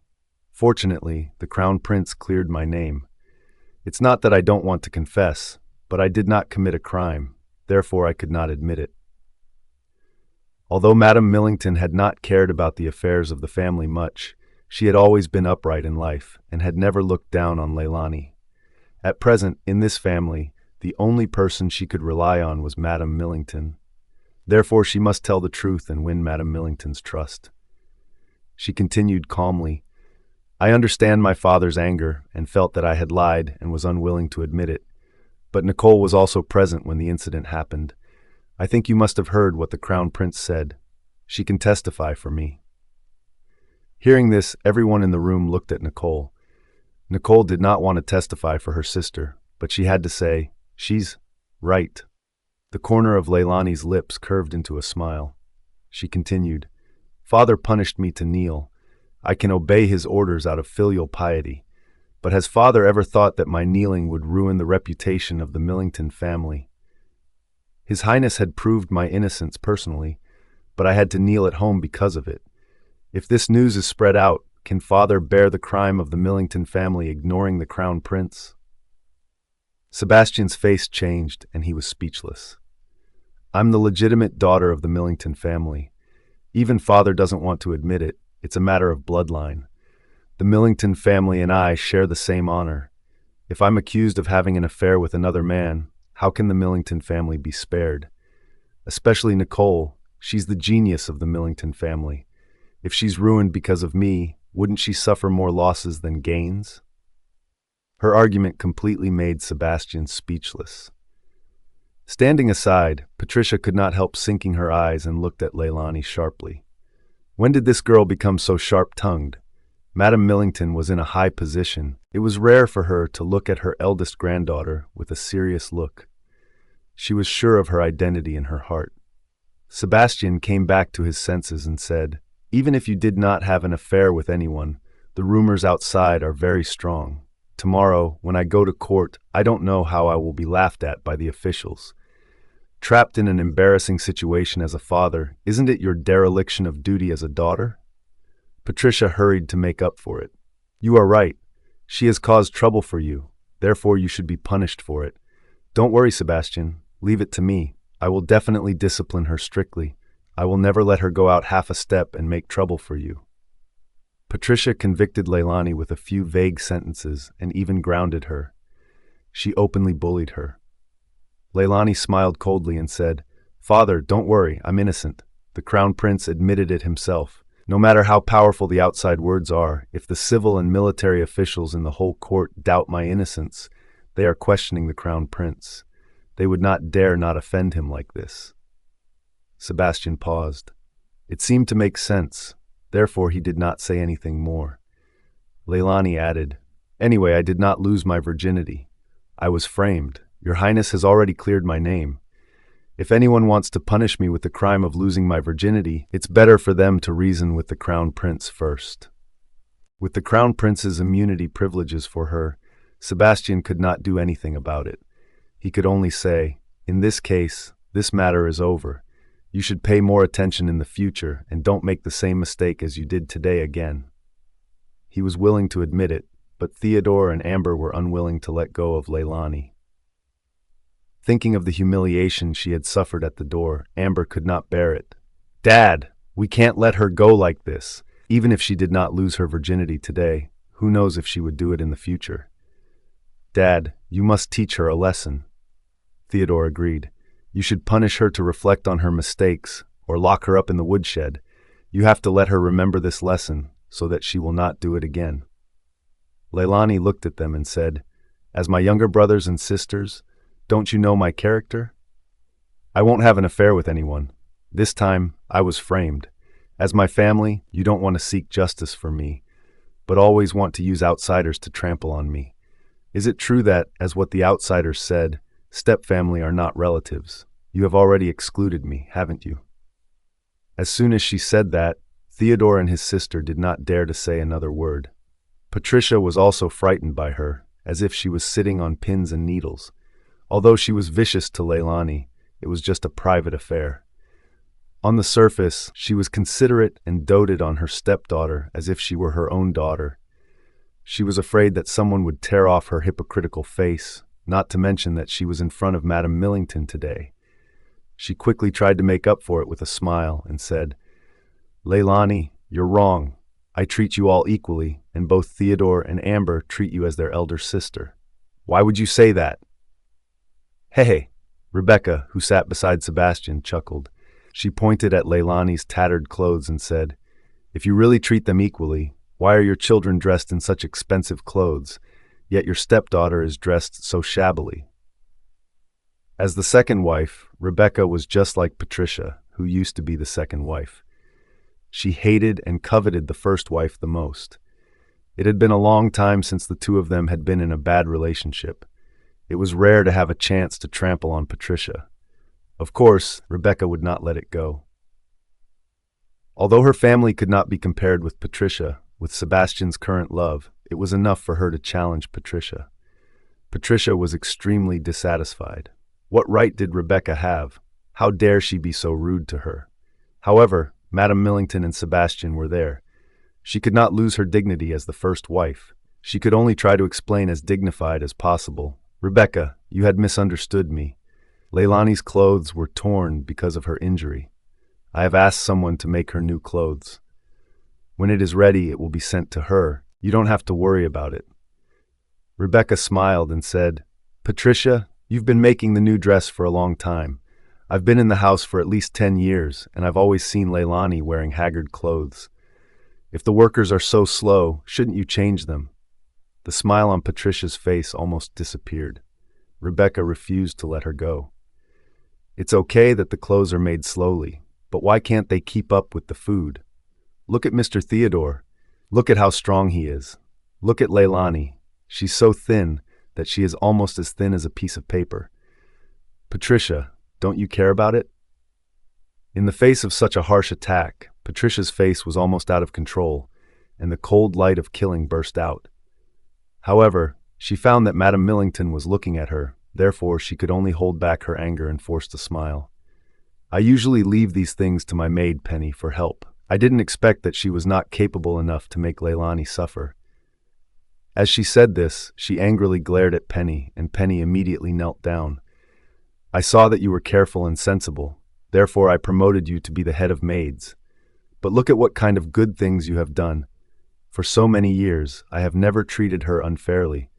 Fortunately, the Crown Prince cleared my name. It's not that I don't want to confess, but I did not commit a crime, therefore I could not admit it." Although Madame Millington had not cared about the affairs of the family much, she had always been upright in life and had never looked down on Leylani. At present, in this family, the only person she could rely on was Madame Millington. Therefore, she must tell the truth and win Madame Millington's trust. She continued calmly, "I understand my father's anger and felt that I had lied and was unwilling to admit it. But Nicole was also present when the incident happened. I think you must have heard what the Crown Prince said. She can testify for me." Hearing this, everyone in the room looked at Nicole. Nicole did not want to testify for her sister, but she had to say, "She's right." The corner of Leylani's lips curved into a smile. She continued, "Father punished me to kneel. I can obey his orders out of filial piety. But has Father ever thought that my kneeling would ruin the reputation of the Millington family? His Highness had proved my innocence personally, but I had to kneel at home because of it. If this news is spread out, can Father bear the crime of the Millington family ignoring the Crown Prince?" Sebastian's face changed and he was speechless. "I'm the legitimate daughter of the Millington family. Even Father doesn't want to admit it. It's a matter of bloodline. The Millington family and I share the same honor. If I'm accused of having an affair with another man, how can the Millington family be spared? Especially Nicole. She's the genius of the Millington family. If she's ruined because of me, wouldn't she suffer more losses than gains?" Her argument completely made Sebastian speechless. Standing aside, Patricia could not help sinking her eyes and looked at Leylani sharply. When did this girl become so sharp-tongued? Madame Millington was in a high position. It was rare for her to look at her eldest granddaughter with a serious look. She was sure of her identity in her heart. Sebastian came back to his senses and said, "Even if you did not have an affair with anyone, the rumors outside are very strong. Tomorrow, when I go to court, I don't know how I will be laughed at by the officials. Trapped in an embarrassing situation as a father, isn't it your dereliction of duty as a daughter?" Patricia hurried to make up for it. "You are right. She has caused trouble for you. Therefore, you should be punished for it. Don't worry, Sebastian. Leave it to me. I will definitely discipline her strictly. I will never let her go out half a step and make trouble for you." Patricia convicted Leylani with a few vague sentences and even grounded her. She openly bullied her. Leylani smiled coldly and said, "Father, don't worry, I'm innocent." The Crown Prince admitted it himself. No matter how powerful the outside words are, if the civil and military officials in the whole court doubt my innocence, they are questioning the Crown Prince. They would not dare not offend him like this. Sebastian paused. It seemed to make sense. Therefore, he did not say anything more. Leylani added, "Anyway, I did not lose my virginity. I was framed. Your Highness has already cleared my name. If anyone wants to punish me with the crime of losing my virginity, it's better for them to reason with the Crown Prince first." With the Crown Prince's immunity privileges for her, Sebastian could not do anything about it. He could only say, "In this case, this matter is over. You should pay more attention in the future and don't make the same mistake as you did today again." He was willing to admit it, but Theodore and Amber were unwilling to let go of Leylani. Thinking of the humiliation she had suffered at the door, Amber could not bear it. "Dad, we can't let her go like this. Even if she did not lose her virginity today, who knows if she would do it in the future?" "Dad, you must teach her a lesson." Theodore agreed. "You should punish her to reflect on her mistakes, or lock her up in the woodshed. You have to let her remember this lesson, so that she will not do it again." Leylani looked at them and said, "As my younger brothers and sisters, don't you know my character? I won't have an affair with anyone. This time, I was framed. As my family, you don't want to seek justice for me, but always want to use outsiders to trample on me. Is it true that, as what the outsiders said, stepfamily are not relatives? You have already excluded me, haven't you?" As soon as she said that, Theodore and his sister did not dare to say another word. Patricia was also frightened by her, as if she was sitting on pins and needles. Although she was vicious to Leylani, it was just a private affair. On the surface, she was considerate and doted on her stepdaughter as if she were her own daughter. She was afraid that someone would tear off her hypocritical face, not to mention that she was in front of Madame Millington today. She quickly tried to make up for it with a smile and said, "Leylani, you're wrong. I treat you all equally, and both Theodore and Amber treat you as their elder sister." "Why would you say that?" "Hey!" Rebecca, who sat beside Sebastian, chuckled. She pointed at Leylani's tattered clothes and said, "If you really treat them equally, why are your children dressed in such expensive clothes, yet your stepdaughter is dressed so shabbily?" As the second wife, Rebecca was just like Patricia, who used to be the second wife. She hated and coveted the first wife the most. It had been a long time since the two of them had been in a bad relationship. It was rare to have a chance to trample on Patricia. Of course, Rebecca would not let it go. Although her family could not be compared with Patricia, with Sebastian's current love, it was enough for her to challenge Patricia. Patricia was extremely dissatisfied. What right did Rebecca have? How dare she be so rude to her? However, Madame Millington and Sebastian were there. She could not lose her dignity as the first wife. She could only try to explain as dignified as possible. "Rebecca, you had misunderstood me. Leylani's clothes were torn because of her injury. I have asked someone to make her new clothes. When it is ready, it will be sent to her. You don't have to worry about it." Rebecca smiled and said, "Patricia, you've been making the new dress for a long time. I've been in the house for at least 10 years, and I've always seen Leylani wearing haggard clothes. If the workers are so slow, shouldn't you change them?" The smile on Patricia's face almost disappeared. Rebecca refused to let her go. "It's okay that the clothes are made slowly, but why can't they keep up with the food? Look at Mr. Theodore. Look at how strong he is. Look at Leylani. She's so thin that she is almost as thin as a piece of paper. Patricia, don't you care about it?" In the face of such a harsh attack, Patricia's face was almost out of control, and the cold light of killing burst out. However, she found that Madame Millington was looking at her, therefore she could only hold back her anger and forced a smile. "I usually leave these things to my maid, Penny, for help. I didn't expect that she was not capable enough to make Leylani suffer." As she said this, she angrily glared at Penny, and Penny immediately knelt down. I saw that you were careful and sensible. Therefore, I promoted you to be the head of maids. But look at what kind of good things you have done. For so many years, I have never treated her unfairly.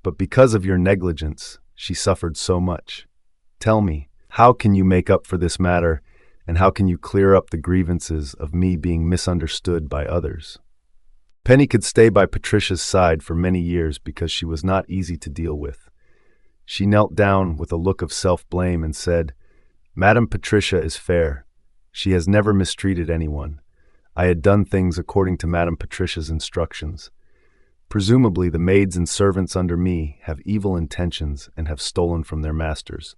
But because of your negligence, she suffered so much. Tell me, how can you make up for this matter, and how can you clear up the grievances of me being misunderstood by others? Penny could stay by Patricia's side for many years because she was not easy to deal with. She knelt down with a look of self-blame and said, "Madam Patricia is fair. She has never mistreated anyone. I had done things according to Madam Patricia's instructions. Presumably the maids and servants under me have evil intentions and have stolen from their masters.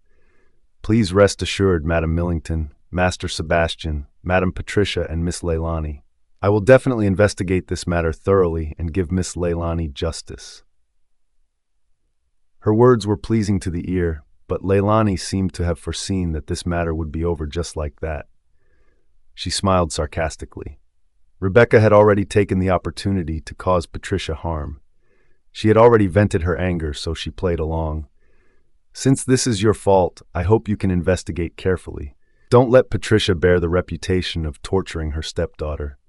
Please rest assured, Madam Millington, Master Sebastian, Madam Patricia, and Miss Leylani. I will definitely investigate this matter thoroughly and give Miss Leylani justice." Her words were pleasing to the ear, but Leylani seemed to have foreseen that this matter would be over just like that. She smiled sarcastically. Rebecca had already taken the opportunity to cause Patricia harm. She had already vented her anger, so she played along. "Since this is your fault, I hope you can investigate carefully. Don't let Patricia bear the reputation of torturing her stepdaughter.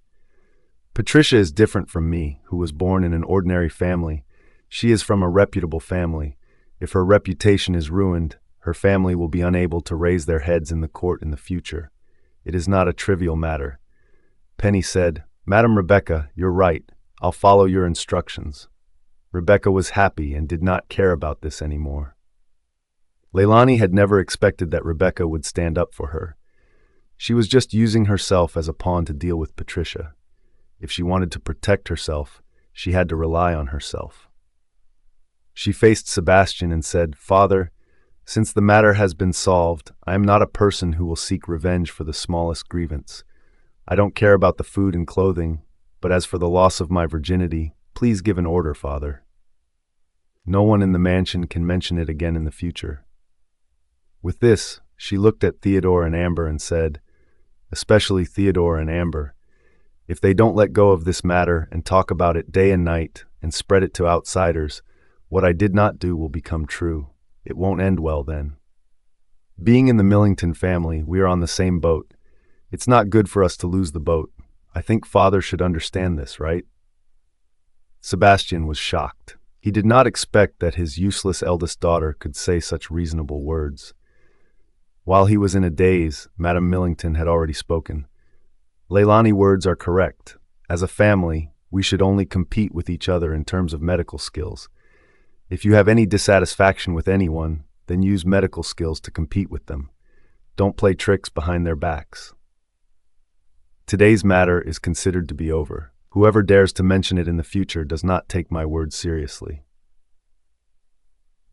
Patricia is different from me, who was born in an ordinary family. She is from a reputable family. If her reputation is ruined, her family will be unable to raise their heads in the court in the future. It is not a trivial matter." Penny said, "Madam Rebecca, you're right. I'll follow your instructions." Rebecca was happy and did not care about this anymore. Leylani had never expected that Rebecca would stand up for her. She was just using herself as a pawn to deal with Patricia. If she wanted to protect herself, she had to rely on herself. She faced Sebastian and said, "Father, since the matter has been solved, I am not a person who will seek revenge for the smallest grievance. I don't care about the food and clothing, but as for the loss of my virginity, please give an order, Father. No one in the mansion can mention it again in the future." With this, she looked at Theodore and Amber and said, "Especially Theodore and Amber, if they don't let go of this matter and talk about it day and night and spread it to outsiders, what I did not do will become true. It won't end well then. Being in the Millington family, we are on the same boat. It's not good for us to lose the boat. I think Father should understand this, right?" Sebastian was shocked. He did not expect that his useless eldest daughter could say such reasonable words. While he was in a daze, Madam Millington had already spoken. "Leylani words are correct. As a family, we should only compete with each other in terms of medical skills. If you have any dissatisfaction with anyone, then use medical skills to compete with them. Don't play tricks behind their backs. Today's matter is considered to be over. Whoever dares to mention it in the future does not take my words seriously."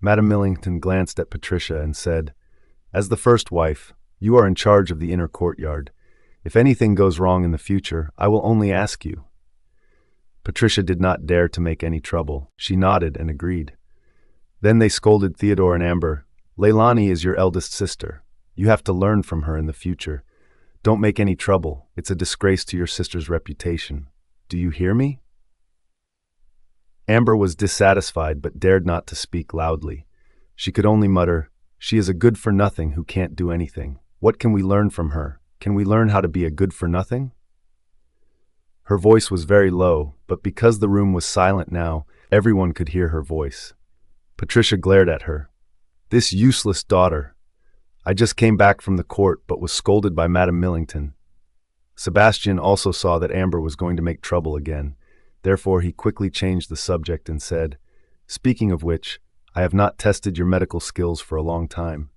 Madam Millington glanced at Patricia and said, "As the first wife, you are in charge of the inner courtyard. If anything goes wrong in the future, I will only ask you." Patricia did not dare to make any trouble. She nodded and agreed. Then they scolded Theodore and Amber. "Leylani is your eldest sister. You have to learn from her in the future. Don't make any trouble. It's a disgrace to your sister's reputation. Do you hear me?" Amber was dissatisfied but dared not to speak loudly. She could only mutter, "She is a good-for-nothing who can't do anything. What can we learn from her? Can we learn how to be a good-for-nothing?" Her voice was very low, but because the room was silent now, everyone could hear her voice. Patricia glared at her. "This useless daughter. I just came back from the court but was scolded by Madam Millington." Sebastian also saw that Amber was going to make trouble again. Therefore, he quickly changed the subject and said, "Speaking of which, I have not tested your medical skills for a long time.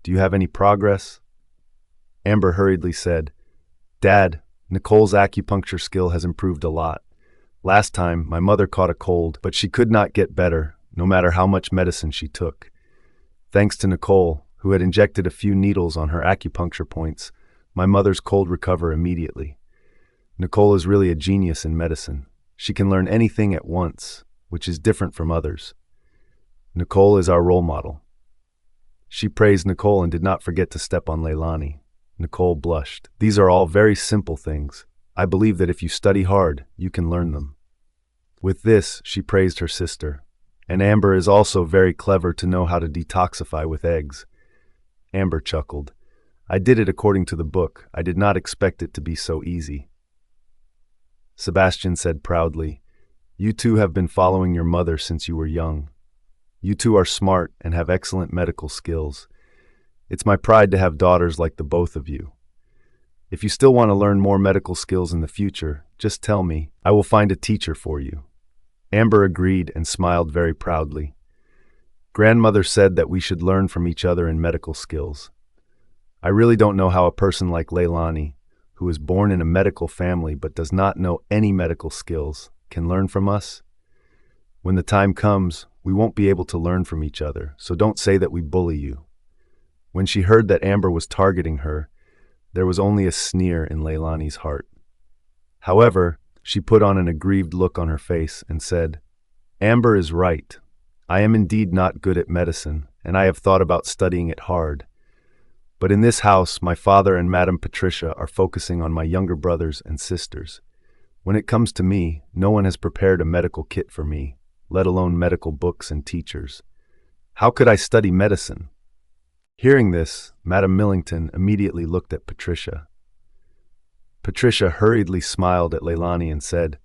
Do you have any progress?" Amber hurriedly said, "Dad, Nicole's acupuncture skill has improved a lot. Last time, my mother caught a cold, but she could not get better, no matter how much medicine she took. Thanks to Nicole, who had injected a few needles on her acupuncture points, my mother's cold recovered immediately. Nicole is really a genius in medicine. She can learn anything at once, which is different from others. Nicole is our role model." She praised Nicole and did not forget to step on Leylani. Nicole blushed. "These are all very simple things. I believe that if you study hard, you can learn them." With this, she praised her sister. "And Amber is also very clever to know how to detoxify with eggs. Amber chuckled. I did it according to the book. I did not expect it to be so easy. Sebastian said proudly, You two have been following your mother since you were young. You two are smart and have excellent medical skills. It's my pride to have daughters like the both of you. If you still want to learn more medical skills in the future, just tell me. I will find a teacher for you. Amber agreed and smiled very proudly. Grandmother said that we should learn from each other in medical skills. I really don't know how a person like Leylani, who is born in a medical family but does not know any medical skills, can learn from us. When the time comes, we won't be able to learn from each other, so don't say that we bully you. When she heard that Amber was targeting her, there was only a sneer in Leylani's heart. However, she put on an aggrieved look on her face and said, Amber is right. I am indeed not good at medicine, and I have thought about studying it hard. But in this house, my father and Madame Patricia are focusing on my younger brothers and sisters. When it comes to me, no one has prepared a medical kit for me, let alone medical books and teachers. How could I study medicine? Hearing this, Madame Millington immediately looked at Patricia. Patricia hurriedly smiled at Leylani and said,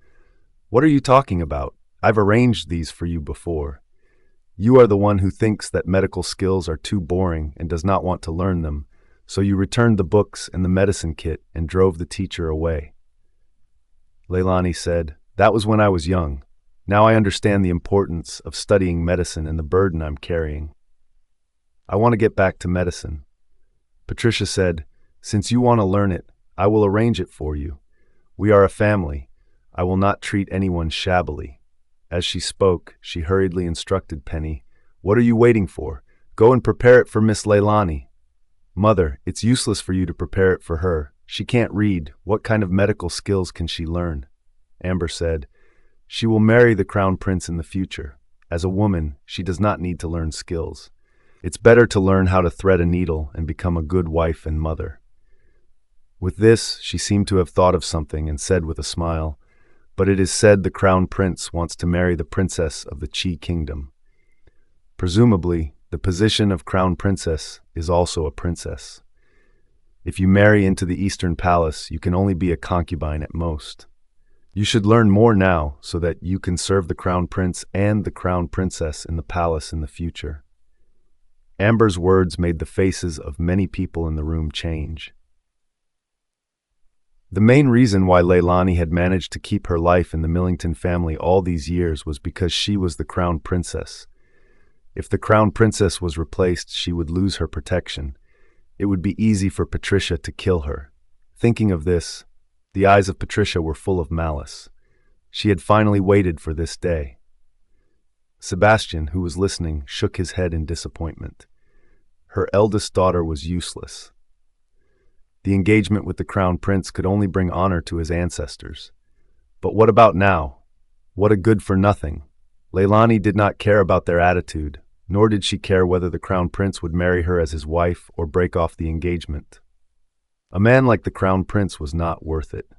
What are you talking about? I've arranged these for you before. You are the one who thinks that medical skills are too boring and does not want to learn them, so you returned the books and the medicine kit and drove the teacher away. Leylani said, That was when I was young. Now I understand the importance of studying medicine and the burden I'm carrying. I want to get back to medicine. Patricia said, Since you want to learn it, I will arrange it for you. We are a family. I will not treat anyone shabbily. As she spoke, she hurriedly instructed Penny, What are you waiting for? Go and prepare it for Miss Leylani. Mother, it's useless for you to prepare it for her. She can't read. What kind of medical skills can she learn? Amber said, She will marry the crown prince in the future. As a woman, she does not need to learn skills. It's better to learn how to thread a needle and become a good wife and mother. With this, she seemed to have thought of something and said with a smile, But it is said the crown prince wants to marry the princess of the Qi kingdom. Presumably, the position of crown princess is also a princess. If you marry into the Eastern Palace, you can only be a concubine at most. You should learn more now so that you can serve the crown prince and the crown princess in the palace in the future. Amber's words made the faces of many people in the room change. The main reason why Leylani had managed to keep her life in the Millington family all these years was because she was the crown princess. If the crown princess was replaced, she would lose her protection. It would be easy for Patricia to kill her. Thinking of this, the eyes of Patricia were full of malice. She had finally waited for this day. Sebastian, who was listening, shook his head in disappointment. Her eldest daughter was useless. The engagement with the crown prince could only bring honor to his ancestors. But what about now? What a good-for-nothing. Leylani did not care about their attitude, nor did she care whether the crown prince would marry her as his wife or break off the engagement. A man like the crown prince was not worth it.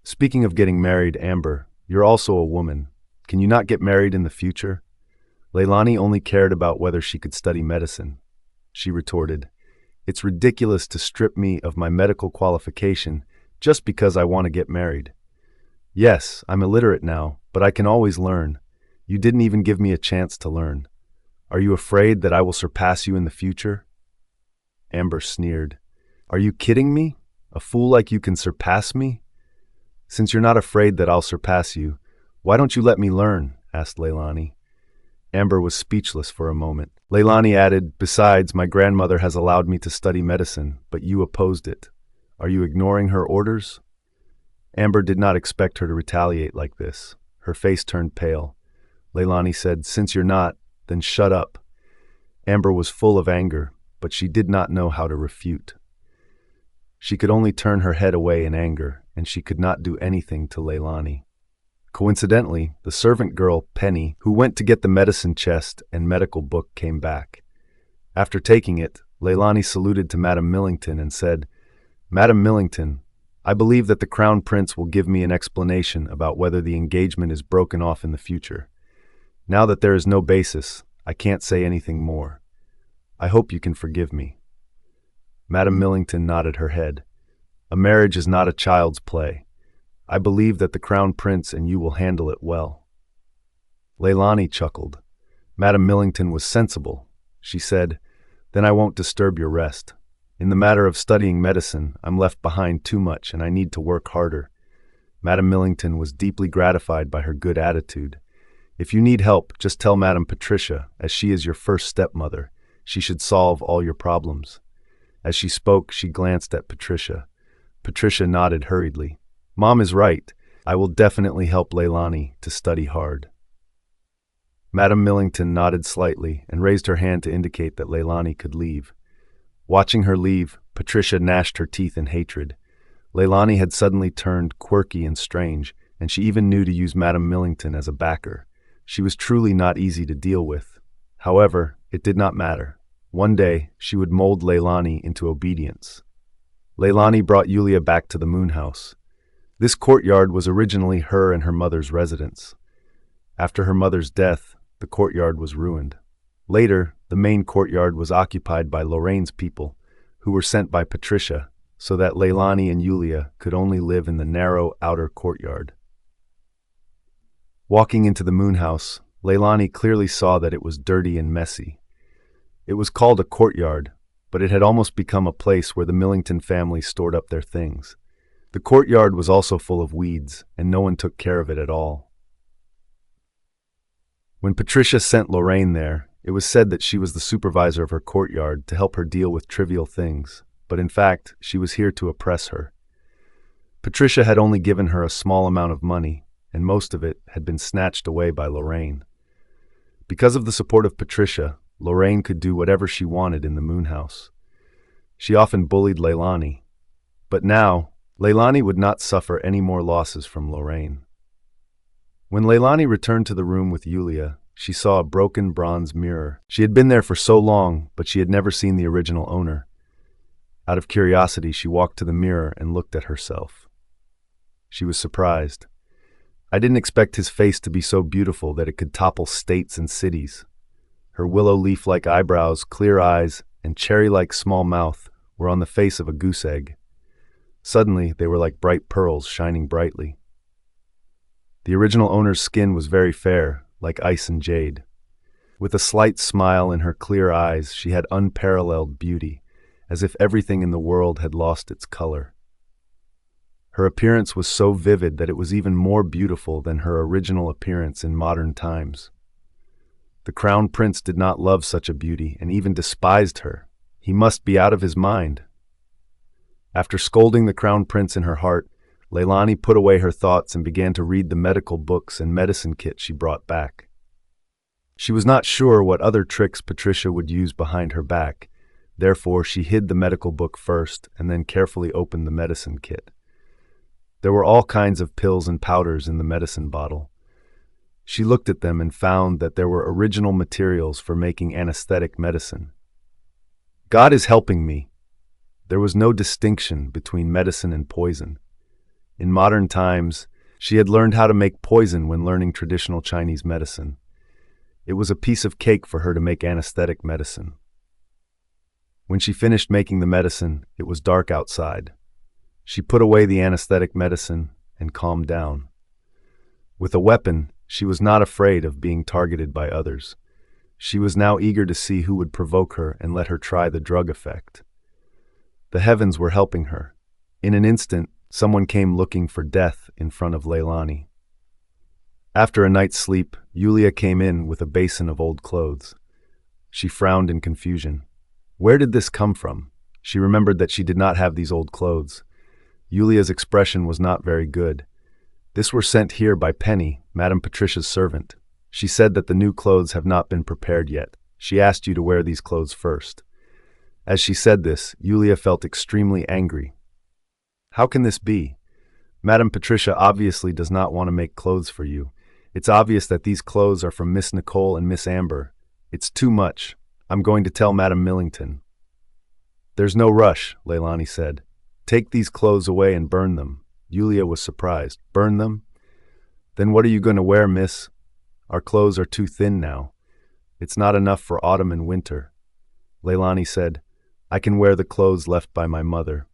Speaking of getting married, Amber, you're also a woman. Can you not get married in the future? Leylani only cared about whether she could study medicine. She retorted, It's ridiculous to strip me of my medical qualification just because I want to get married. Yes, I'm illiterate now, but I can always learn. You didn't even give me a chance to learn. Are you afraid that I will surpass you in the future? Amber sneered. Are you kidding me? A fool like you can surpass me? Since you're not afraid that I'll surpass you, why don't you let me learn? Asked Leylani. Amber was speechless for a moment. Leylani added, Besides, my grandmother has allowed me to study medicine, but you opposed it. Are you ignoring her orders? Amber did not expect her to retaliate like this. Her face turned pale. Leylani said, Since you're not, then shut up. Amber was full of anger, but she did not know how to refute. She could only turn her head away in anger, and she could not do anything to Leylani. Coincidentally, the servant girl, Penny, who went to get the medicine chest and medical book, came back. After taking it, Leylani saluted to Madame Millington and said, Madame Millington, I believe that the Crown Prince will give me an explanation about whether the engagement is broken off in the future. Now that there is no basis, I can't say anything more. I hope you can forgive me. Madame Millington nodded her head. A marriage is not a child's play. I believe that the Crown Prince and you will handle it well. Leylani chuckled. Madame Millington was sensible. She said, Then I won't disturb your rest. In the matter of studying medicine, I'm left behind too much and I need to work harder. Madame Millington was deeply gratified by her good attitude. If you need help, just tell Madame Patricia, as she is your first stepmother. She should solve all your problems. As she spoke, she glanced at Patricia. Patricia nodded hurriedly. Mom is right. I will definitely help Leylani to study hard. Madame Millington nodded slightly and raised her hand to indicate that Leylani could leave. Watching her leave, Patricia gnashed her teeth in hatred. Leylani had suddenly turned quirky and strange, and she even knew to use Madame Millington as a backer. She was truly not easy to deal with. However, it did not matter. One day, she would mold Leylani into obedience. Leylani brought Yulia back to the moon house. This courtyard was originally her and her mother's residence. After her mother's death, the courtyard was ruined. Later, the main courtyard was occupied by Lorraine's people, who were sent by Patricia, so that Leylani and Yulia could only live in the narrow outer courtyard. Walking into the moon house, Leylani clearly saw that it was dirty and messy. It was called a courtyard, but it had almost become a place where the Millington family stored up their things. The courtyard was also full of weeds, and no one took care of it at all. When Patricia sent Lorraine there, it was said that she was the supervisor of her courtyard to help her deal with trivial things, but in fact, she was here to oppress her. Patricia had only given her a small amount of money, and most of it had been snatched away by Lorraine. Because of the support of Patricia, Lorraine could do whatever she wanted in the moon house. She often bullied Leylani, but now, Leylani would not suffer any more losses from Lorraine. When Leylani returned to the room with Yulia, she saw a broken bronze mirror. She had been there for so long, but she had never seen the original owner. Out of curiosity, she walked to the mirror and looked at herself. She was surprised. I didn't expect his face to be so beautiful that it could topple states and cities. Her willow leaf-like eyebrows, clear eyes, and cherry-like small mouth were on the face of a goose egg. Suddenly, they were like bright pearls shining brightly. The original owner's skin was very fair, like ice and jade. With a slight smile in her clear eyes, she had unparalleled beauty, as if everything in the world had lost its color. Her appearance was so vivid that it was even more beautiful than her original appearance in modern times. The Crown Prince did not love such a beauty and even despised her. He must be out of his mind. After scolding the Crown Prince in her heart, Leylani put away her thoughts and began to read the medical books and medicine kit she brought back. She was not sure what other tricks Patricia would use behind her back. Therefore, she hid the medical book first and then carefully opened the medicine kit. There were all kinds of pills and powders in the medicine bottle. She looked at them and found that there were original materials for making anesthetic medicine. God is helping me. There was no distinction between medicine and poison. In modern times, she had learned how to make poison when learning traditional Chinese medicine. It was a piece of cake for her to make anesthetic medicine. When she finished making the medicine, it was dark outside. She put away the anesthetic medicine and calmed down. With a weapon, she was not afraid of being targeted by others. She was now eager to see who would provoke her and let her try the drug effect. The heavens were helping her. In an instant, someone came looking for death in front of Leylani. After a night's sleep, Yulia came in with a basin of old clothes. She frowned in confusion. Where did this come from? She remembered that she did not have these old clothes. Yulia's expression was not very good. This were sent here by Penny, Madame Patricia's servant. She said that the new clothes have not been prepared yet. She asked you to wear these clothes first. As she said this, Yulia felt extremely angry. How can this be? Madame Patricia obviously does not want to make clothes for you. It's obvious that these clothes are from Miss Nicole and Miss Amber. It's too much. I'm going to tell Madame Millington. There's no rush, Leylani said. Take these clothes away and burn them. Yulia was surprised. Burn them? Then what are you going to wear, miss? Our clothes are too thin now. It's not enough for autumn and winter. Leylani said, I can wear the clothes left by my mother.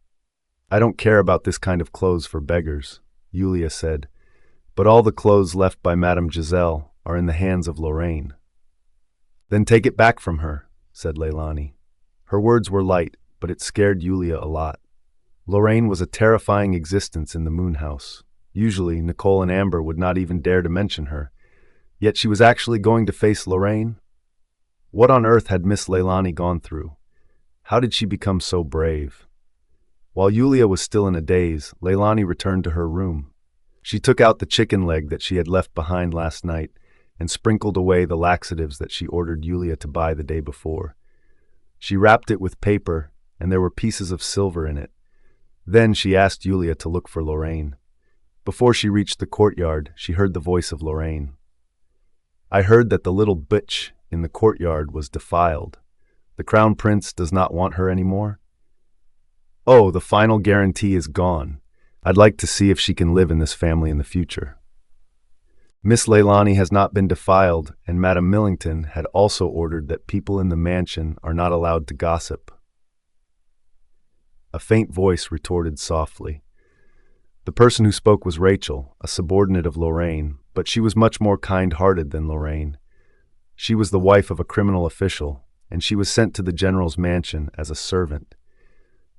I don't care about this kind of clothes for beggars, Yulia said, but all the clothes left by Madame Giselle are in the hands of Lorraine. Then take it back from her, said Leylani. Her words were light, but it scared Yulia a lot. Lorraine was a terrifying existence in the Moon House. Usually, Nicole and Amber would not even dare to mention her. Yet she was actually going to face Lorraine? What on earth had Miss Leylani gone through? How did she become so brave? While Yulia was still in a daze, Leylani returned to her room. She took out the chicken leg that she had left behind last night and sprinkled away the laxatives that she ordered Yulia to buy the day before. She wrapped it with paper, and there were pieces of silver in it. Then she asked Yulia to look for Lorraine. Before she reached the courtyard, she heard the voice of Lorraine. I heard that the little bitch in the courtyard was defiled. The crown prince does not want her anymore. Oh, the final guarantee is gone. I'd like to see if she can live in this family in the future. Miss Leylani has not been defiled, and Madame Millington had also ordered that people in the mansion are not allowed to gossip. A faint voice retorted softly. The person who spoke was Rachel, a subordinate of Lorraine, but she was much more kind-hearted than Lorraine. She was the wife of a criminal official, and she was sent to the general's mansion as a servant.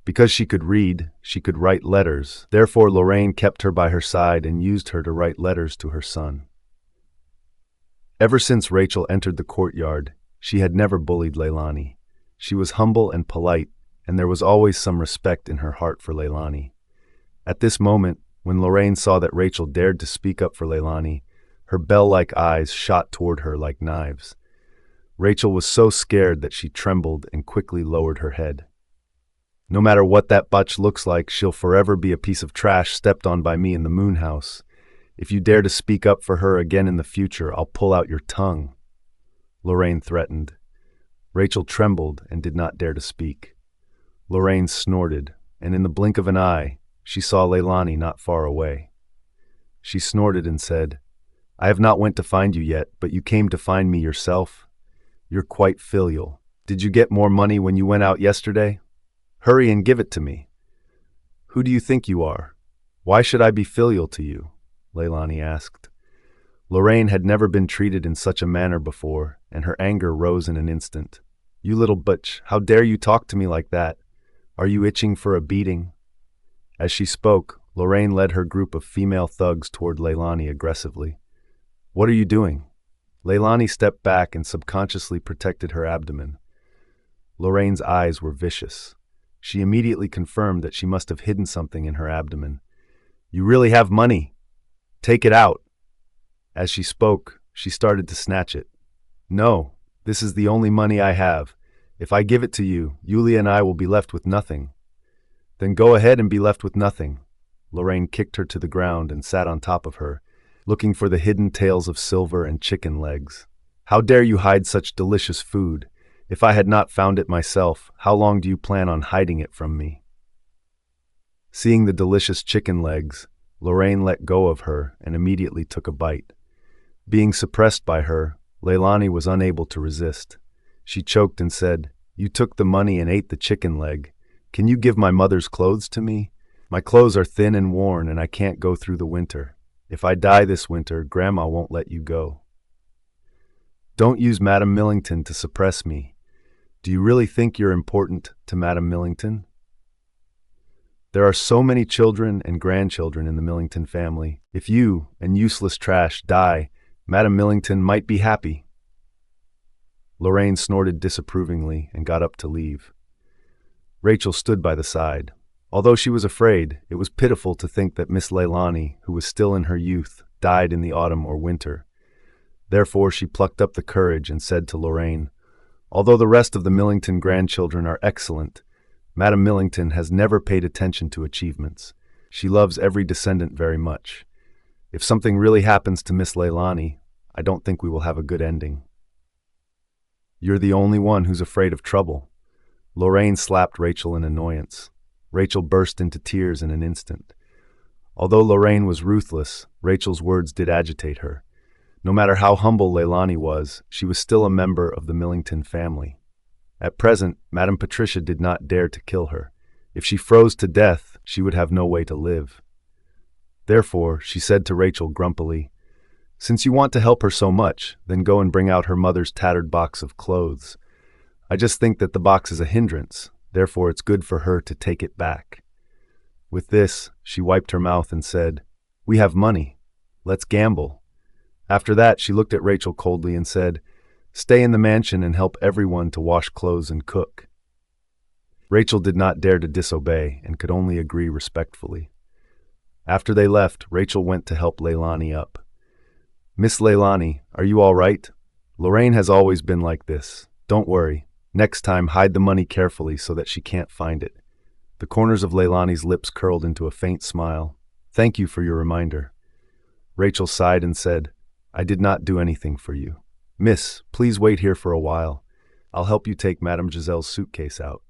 Because she could read, she could write letters. Therefore, Lorraine kept her by her side and used her to write letters to her son. Ever since Rachel entered the courtyard, she had never bullied Leylani. She was humble and polite, and there was always some respect in her heart for Leylani. At this moment, when Lorraine saw that Rachel dared to speak up for Leylani, her bell-like eyes shot toward her like knives. Rachel was so scared that she trembled and quickly lowered her head. No matter what that butch looks like, she'll forever be a piece of trash stepped on by me in the Moon House. If you dare to speak up for her again in the future, I'll pull out your tongue, Lorraine threatened. Rachel trembled and did not dare to speak. Lorraine snorted, and in the blink of an eye, she saw Leylani not far away. She snorted and said, I have not went to find you yet, but you came to find me yourself. You're quite filial. Did you get more money when you went out yesterday? Hurry and give it to me. Who do you think you are? Why should I be filial to you? Leylani asked. Lorraine had never been treated in such a manner before, and her anger rose in an instant. You little butch, how dare you talk to me like that? Are you itching for a beating? As she spoke, Lorraine led her group of female thugs toward Leylani aggressively. What are you doing? Leylani stepped back and subconsciously protected her abdomen. Lorraine's eyes were vicious. She immediately confirmed that she must have hidden something in her abdomen. You really have money. Take it out. As she spoke, she started to snatch it. No, this is the only money I have. If I give it to you, Yulia and I will be left with nothing. Then go ahead and be left with nothing. Lorraine kicked her to the ground and sat on top of her, looking for the hidden tails of silver and chicken legs. How dare you hide such delicious food? If I had not found it myself, how long do you plan on hiding it from me? Seeing the delicious chicken legs, Lorraine let go of her and immediately took a bite. Being suppressed by her, Leylani was unable to resist. She choked and said, You took the money and ate the chicken leg. Can you give my mother's clothes to me? My clothes are thin and worn and I can't go through the winter. If I die this winter, Grandma won't let you go. Don't use Madame Millington to suppress me. Do you really think you're important to Madame Millington? There are so many children and grandchildren in the Millington family. If you and useless trash die, Madame Millington might be happy. Lorraine snorted disapprovingly and got up to leave. Rachel stood by the side. Although she was afraid, it was pitiful to think that Miss Leylani, who was still in her youth, died in the autumn or winter. Therefore, she plucked up the courage and said to Lorraine, Although the rest of the Millington grandchildren are excellent, Madame Millington has never paid attention to achievements. She loves every descendant very much. If something really happens to Miss Leylani, I don't think we will have a good ending. You're the only one who's afraid of trouble. Lorraine slapped Rachel in annoyance. Rachel burst into tears in an instant. Although Lorraine was ruthless, Rachel's words did agitate her. No matter how humble Leylani was, she was still a member of the Millington family. At present, Madame Patricia did not dare to kill her. If she froze to death, she would have no way to live. Therefore, she said to Rachel grumpily, "Since you want to help her so much, then go and bring out her mother's tattered box of clothes. I just think that the box is a hindrance, therefore it's good for her to take it back." With this, she wiped her mouth and said, "We have money. Let's gamble." After that, she looked at Rachel coldly and said, "Stay in the mansion and help everyone to wash clothes and cook." Rachel did not dare to disobey and could only agree respectfully. After they left, Rachel went to help Leylani up. "Miss Leylani, are you all right? Lorraine has always been like this. Don't worry. Next time, hide the money carefully so that she can't find it." The corners of Leylani's lips curled into a faint smile. "Thank you for your reminder." Rachel sighed and said, "I did not do anything for you. Miss, please wait here for a while. I'll help you take Madame Giselle's suitcase out."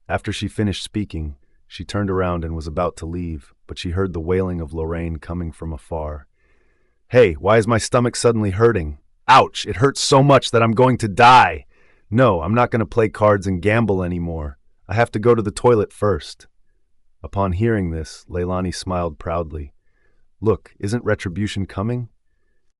After she finished speaking, she turned around and was about to leave, but she heard the wailing of Lorraine coming from afar. "Hey, why is my stomach suddenly hurting? Ouch, it hurts so much that I'm going to die. No, I'm not going to play cards and gamble anymore. I have to go to the toilet first." Upon hearing this, Leylani smiled proudly. "Look, isn't retribution coming?